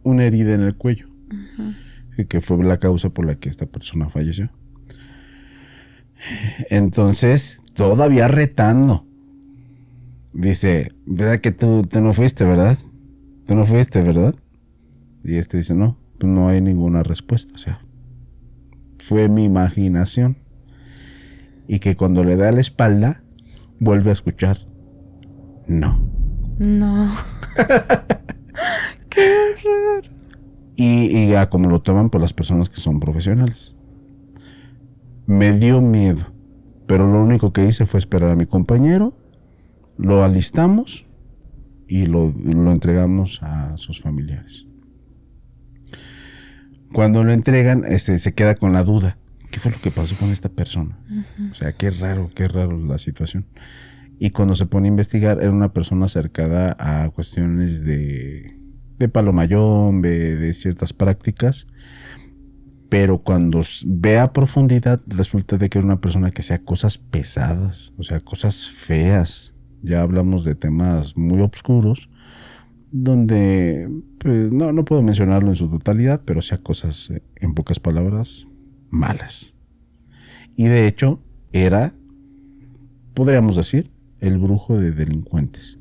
una herida en el cuello. Uh-huh. Que fue la causa por la que esta persona falleció. Entonces, todavía retando. Dice, ¿verdad que tú no fuiste, verdad? ¿Tú no fuiste, verdad? Y dice, no, pues no hay ninguna respuesta. O sea, fue mi imaginación. Y que cuando le da la espalda, vuelve a escuchar, no. ¡Qué horror! Y como lo toman por las personas que son profesionales. Me dio miedo, pero lo único que hice fue esperar a mi compañero, lo alistamos y lo entregamos a sus familiares. Cuando lo entregan, se queda con la duda. ¿Qué fue lo que pasó con esta persona? Uh-huh. O sea, qué raro la situación. Y cuando se pone a investigar, era una persona acercada a cuestiones de palomayón, de ciertas prácticas. Pero cuando ve a profundidad, resulta de que era una persona que hacía cosas pesadas, o sea, cosas feas. Ya hablamos de temas muy oscuros, donde pues, no puedo mencionarlo en su totalidad, pero hacía cosas, en pocas palabras, malas. Y de hecho, era, podríamos decir, el brujo de delincuentes.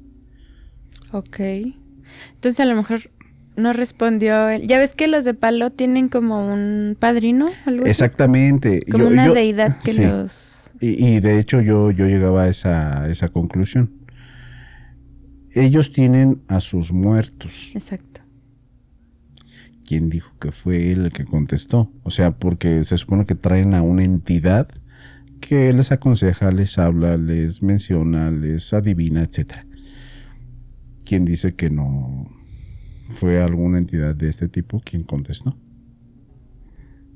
Ok. Entonces a lo mejor no respondió él. Ya ves que los de palo tienen como un padrino, algo así. Exactamente. Como una deidad que sí. los... Y de hecho yo llegaba a esa conclusión. Ellos tienen a sus muertos. Exacto. ¿Quién dijo que fue él el que contestó? O sea, porque se supone que traen a una entidad que les aconseja, les habla, les menciona, les adivina, etcétera. ¿Quién dice que no fue alguna entidad de este tipo quien contestó?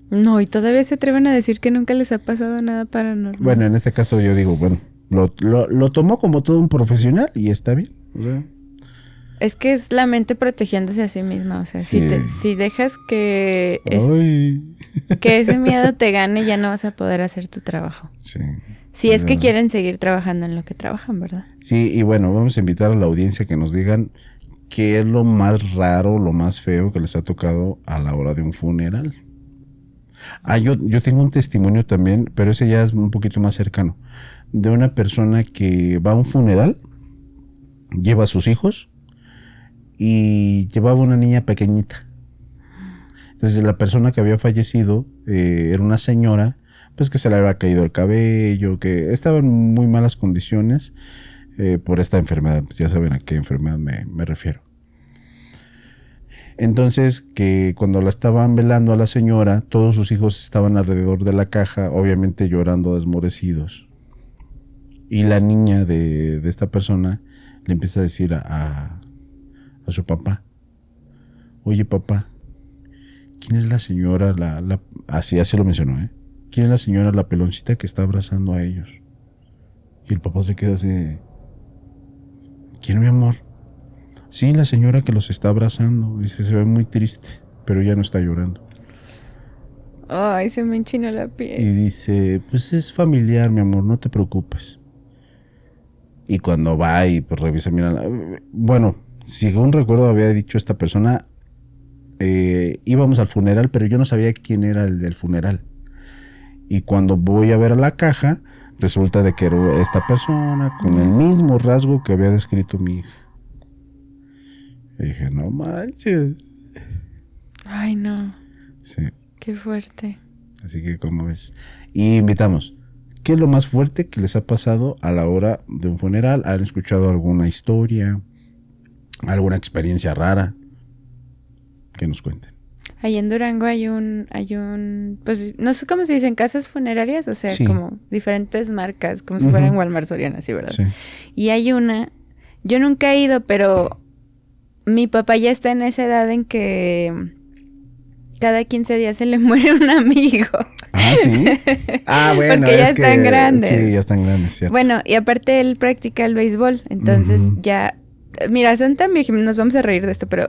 No, y todavía se atreven a decir que nunca les ha pasado nada paranormal. Bueno, en este caso yo digo, bueno, lo tomó como todo un profesional y está bien. O sea, es que es la mente protegiéndose a sí misma. O sea, sí. si dejas que Ay. ese miedo te gane, ya no vas a poder hacer tu trabajo. Sí. Si es que quieren seguir trabajando en lo que trabajan, ¿verdad? Sí, y bueno, vamos a invitar a la audiencia que nos digan qué es lo más raro, lo más feo que les ha tocado a la hora de un funeral. Yo tengo un testimonio también, pero ese ya es un poquito más cercano, de una persona que va a un funeral, lleva a sus hijos y llevaba una niña pequeñita. Entonces la persona que había fallecido era una señora, pues que se le había caído el cabello, que estaba en muy malas condiciones por esta enfermedad. Ya saben a qué enfermedad me refiero. Entonces, que cuando la estaban velando a la señora, todos sus hijos estaban alrededor de la caja, obviamente llorando desmorecidos. Y la niña de esta persona le empieza a decir a su papá: oye, papá, ¿quién es la señora? Así lo mencionó, ¿eh? ¿Quién es la señora, la peloncita que está abrazando a ellos? Y el papá se queda así de: ¿quién, mi amor? Sí, la señora que los está abrazando. Dice, se ve muy triste, pero ya no está llorando. Ay, se me enchinó la piel. Y dice, pues es familiar, mi amor, no te preocupes. Y cuando va y pues revisa, mira, bueno, según recuerdo había dicho esta persona, íbamos al funeral, pero yo no sabía quién era el del funeral. Y cuando voy a ver a la caja, resulta de que era esta persona con el mismo rasgo que había descrito mi hija. Y dije, no manches. Ay, no. Sí. Qué fuerte. Así que, como ves. Y invitamos, ¿qué es lo más fuerte que les ha pasado a la hora de un funeral? ¿Han escuchado alguna historia? ¿Alguna experiencia rara? Que nos cuenten. Ahí en Durango hay un, pues no sé cómo se dicen, casas funerarias, o sea, Sí. como diferentes marcas, como si fueran Walmart, Soriana, así, ¿verdad? Sí. Y hay una, yo nunca he ido, pero mi papá ya está en esa edad en que cada 15 días se le muere un amigo. Ah, sí. Ah, bueno. Porque ya están grandes. Sí, ya están grandes, cierto. Bueno, y aparte él practica el béisbol, entonces ya... Mira, son tan viejitos, nos vamos a reír de esto, pero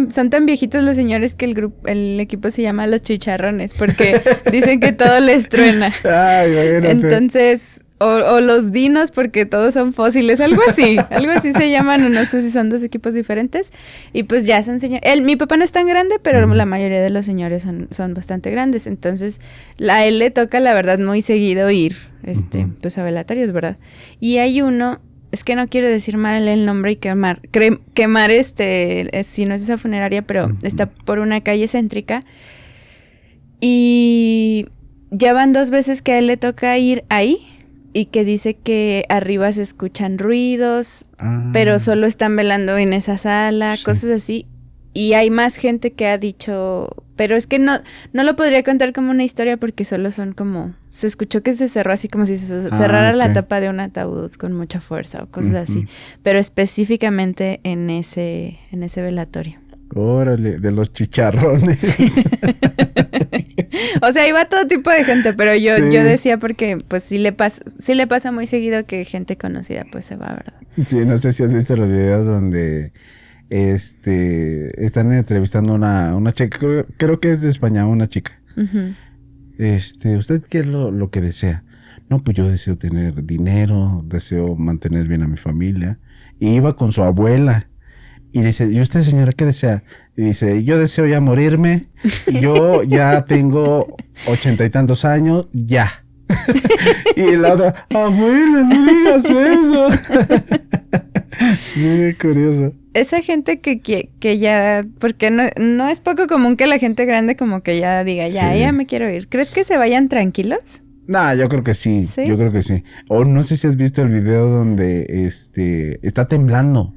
son tan viejitos los señores que el equipo se llama Los Chicharrones, porque dicen que todo les truena. Ay, imagínate. Entonces, o los dinos, porque todos son fósiles, algo así se llaman, o no sé si son dos equipos diferentes. Y pues ya son señores. Mi papá no es tan grande, pero la mayoría de los señores son bastante grandes. Entonces, a él le toca, la verdad, muy seguido ir, pues a velatorios, ¿verdad? Y hay uno... Es que no quiero decir mal el nombre y quemar si no es esa funeraria, pero está por una calle céntrica. Y ya van 2 veces que a él le toca ir ahí y que dice que arriba se escuchan ruidos, pero solo están velando en esa sala, sí. Cosas así. Y hay más gente que ha dicho, pero es que no lo podría contar como una historia porque solo son como, se escuchó que se cerró así como si se cerrara la tapa de un ataúd con mucha fuerza o cosas así, pero específicamente en ese velatorio. Órale, de los chicharrones. O sea, iba todo tipo de gente, pero yo decía porque pues sí le pasa muy seguido que gente conocida pues se va, ¿verdad? Sí, no sé si has visto los videos donde están entrevistando a una chica, creo que es de España, una chica. ¿Usted qué es lo que desea? No, pues yo deseo tener dinero, deseo mantener bien a mi familia. Y iba con su abuela. Y dice, ¿y usted, señora, qué desea? Y dice, yo deseo ya morirme. Yo ya tengo 80 y tantos años, ya. Y la otra, abuela, no digas eso. Sí, curioso. Esa gente que ya, porque no es poco común que la gente grande como que ya diga, ya, Sí. ya me quiero ir. ¿Crees que se vayan tranquilos? Nah, yo creo que sí. ¿Sí? Yo creo que sí. O no sé si has visto el video donde está temblando.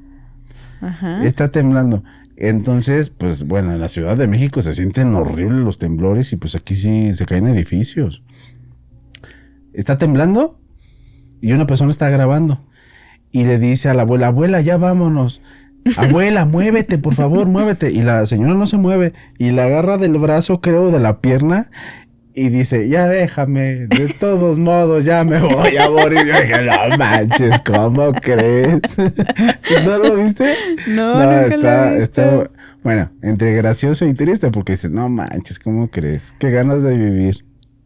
Ajá. Está temblando. Entonces, pues bueno, en la Ciudad de México se sienten horribles los temblores y pues aquí sí se caen edificios. Está temblando y una persona está grabando y le dice a la abuela, abuela, ya vámonos. Abuela, muévete, por favor, muévete. Y la señora no se mueve y la agarra del brazo, creo, de la pierna y dice, ya déjame, de todos modos ya me voy a morir. Yo dije, no manches, ¿cómo crees? ¿No lo viste? No, nunca lo he visto. está, bueno, entre gracioso y triste porque dices, no manches, ¿cómo crees? Qué ganas de vivir.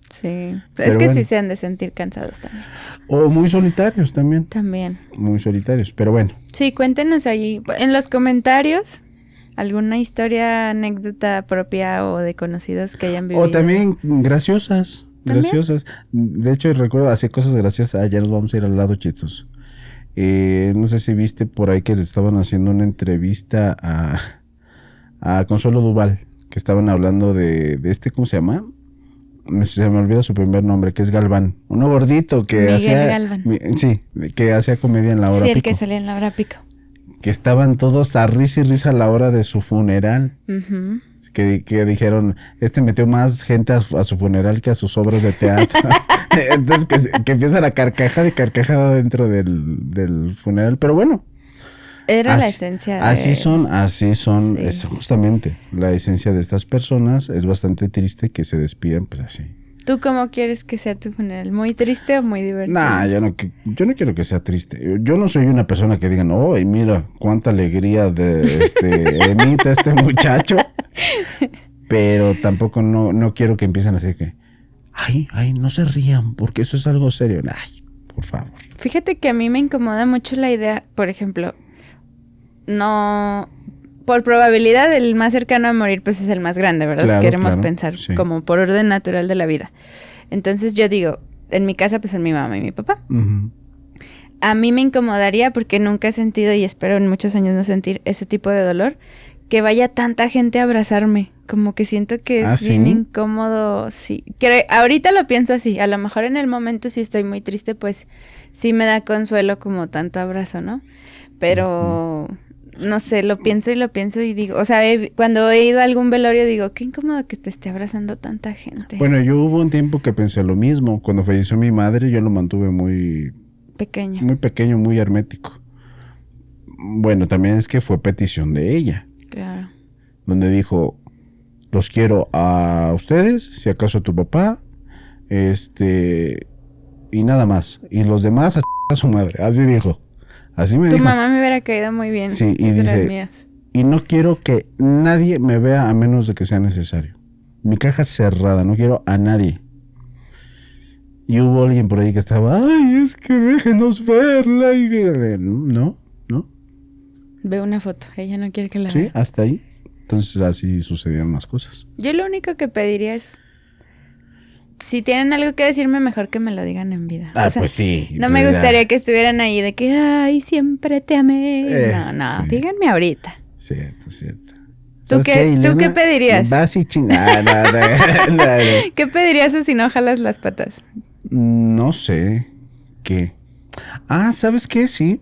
Sí. Pero Es que bueno. sí se han de sentir cansados también. O muy solitarios también. También. Muy solitarios, pero bueno. Sí, cuéntenos ahí en los comentarios alguna historia, anécdota propia o de conocidos que hayan vivido. O también graciosas. ¿También? Graciosas. De hecho, recuerdo hacer cosas graciosas. Ah, ya nos vamos a ir al lado chistoso. No sé si viste por ahí que le estaban haciendo una entrevista a Consuelo Duval, que estaban hablando de ¿cómo se llama? Se me olvida su primer nombre, que es Galván. Uno gordito que Miguel hacía... Galván. Sí, que hacía comedia en la hora Sí, el pico. que salía en la hora pico. Que estaban todos a risa y risa a la hora de su funeral. Ujú. Que dijeron, metió más gente a su funeral que a sus obras de teatro. Entonces que empiezan a carcajada dentro del funeral. Pero bueno. Era la así- esencia de... Así son, Sí. es justamente la esencia de estas personas. Es bastante triste que se despidan pues así. ¿Tú cómo quieres que sea tu funeral? ¿Muy triste o muy divertido? Nah, yo no quiero que sea triste. Yo no soy una persona que digan, oh, mira, cuánta alegría emite este muchacho. Pero tampoco no quiero que empiecen a decir que, ay, no se rían, porque eso es algo serio. Ay, por favor. Fíjate que a mí me incomoda mucho la idea, por ejemplo, no... Por probabilidad, el más cercano a morir, pues es el más grande, ¿verdad? Claro, Queremos claro, pensar sí. como por orden natural de la vida. Entonces yo digo, en mi casa, pues son mi mamá y mi papá. Ujú. A mí me incomodaría porque nunca he sentido, y espero en muchos años no sentir ese tipo de dolor, que vaya tanta gente a abrazarme. Como que siento que es bien ¿sí? incómodo. Sí. Que ahorita lo pienso así. A lo mejor en el momento si estoy muy triste, pues sí me da consuelo como tanto abrazo, ¿no? Pero... No sé, lo pienso y digo, o sea, cuando he ido a algún velorio digo, qué incómodo que te esté abrazando tanta gente. Bueno, yo hubo un tiempo que pensé lo mismo. Cuando falleció mi madre, yo lo mantuve muy Pequeño. muy pequeño, muy hermético. Bueno, también es que fue petición de ella, Claro. donde dijo, los quiero a ustedes, si acaso a tu papá, y nada más. Y los demás a su madre, así dijo. Así me Tu dijo. mamá me hubiera caído muy bien. Sí, y es de las dice- mías. Y no quiero que nadie me vea a menos de que sea necesario. Mi caja cerrada, no quiero a nadie. Y hubo alguien por ahí que estaba, ay, es que déjenos verla. Y no. Ve una foto, ella no quiere que la Sí, vea. hasta ahí. Entonces así sucedieron las cosas. Yo lo único que pediría es, si tienen algo que decirme, mejor que me lo digan en vida. O sea, pues sí. no me gustaría que estuvieran ahí de que, ay, siempre te amé. No, sí. díganme ahorita. Cierto. ¿Tú ¿Sabes qué Ileana? pedirías? Vas y chingada. No. ¿Qué pedirías si no jalas las patas? No sé. ¿Qué? Ah, ¿sabes qué? Sí.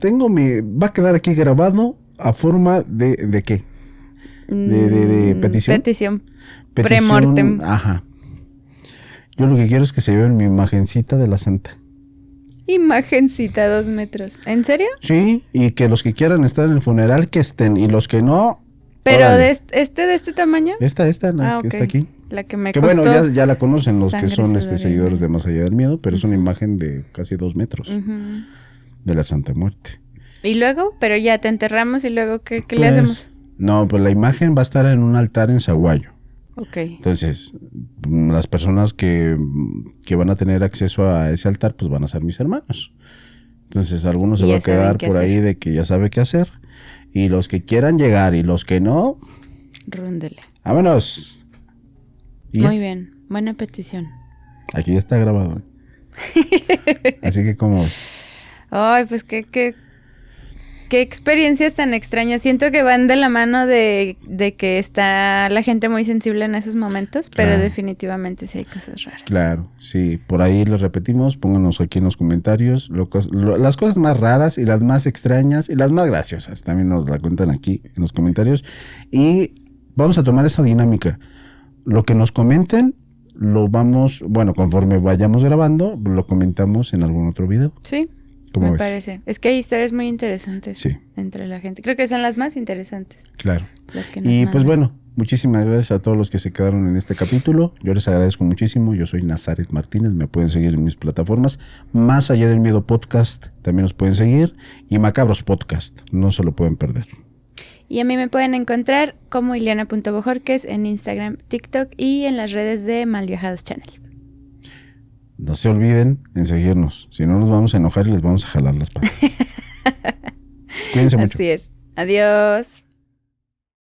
Va a quedar aquí grabado a forma de ¿qué? De petición. Petición Petición, premortem. Ajá. Yo lo que quiero es que se lleven mi imagencita de la santa. Imagencita 2 metros. ¿En serio? Sí, y que los que quieran estar en el funeral que estén, y los que no... ¿Pero órale. de este tamaño? Esta, la que ok. está aquí. La que me Que costó. bueno, ya la conocen los que sangre, son sudor y seguidores de lágrimas. Más Allá del Miedo, pero es una imagen de casi 2 metros Ujú. de la Santa Muerte. ¿Y luego? Pero ya te enterramos y luego, ¿qué le Pues, hacemos? No, pues la imagen va a estar en un altar en Zaguayo. Ok. Entonces, las personas que van a tener acceso a ese altar, pues van a ser mis hermanos. Entonces, algunos se Y va ya a quedar saben qué por ahí hacer. de que ya sabe qué hacer. Y los que quieran llegar y los que no, Rúndele. vámonos. Y ya. Muy bien. Buena petición. Aquí ya está grabado. Así que, ¿cómo es? Ay, pues qué experiencias tan extrañas. Siento que van de la mano de que está la gente muy sensible en esos momentos, pero Claro. definitivamente sí hay cosas raras. Claro, sí. Por ahí les repetimos, pónganos aquí en los comentarios las cosas más raras y las más extrañas y las más graciosas. También nos la cuentan aquí en los comentarios. Y vamos a tomar esa dinámica. Lo que nos comenten, lo vamos, bueno, conforme vayamos grabando, lo comentamos en algún otro video. Sí, ¿Cómo me ves? parece. Es que hay historias muy interesantes Sí. entre la gente. Creo que son las más interesantes. Claro. Las que nos Y pues mandan. bueno, muchísimas gracias a todos los que se quedaron en este capítulo. Yo les agradezco muchísimo. Yo soy Nazaret Martínez. Me pueden seguir en mis plataformas. Más allá del miedo podcast, también nos pueden seguir. Y Macabros Podcast. No se lo pueden perder. Y a mí me pueden encontrar como Ileana.Bojorquez en Instagram, TikTok y en las redes de Malviajados Channel. No se olviden en seguirnos. Si no, nos vamos a enojar y les vamos a jalar las patas. Cuídense mucho. Así es. Adiós.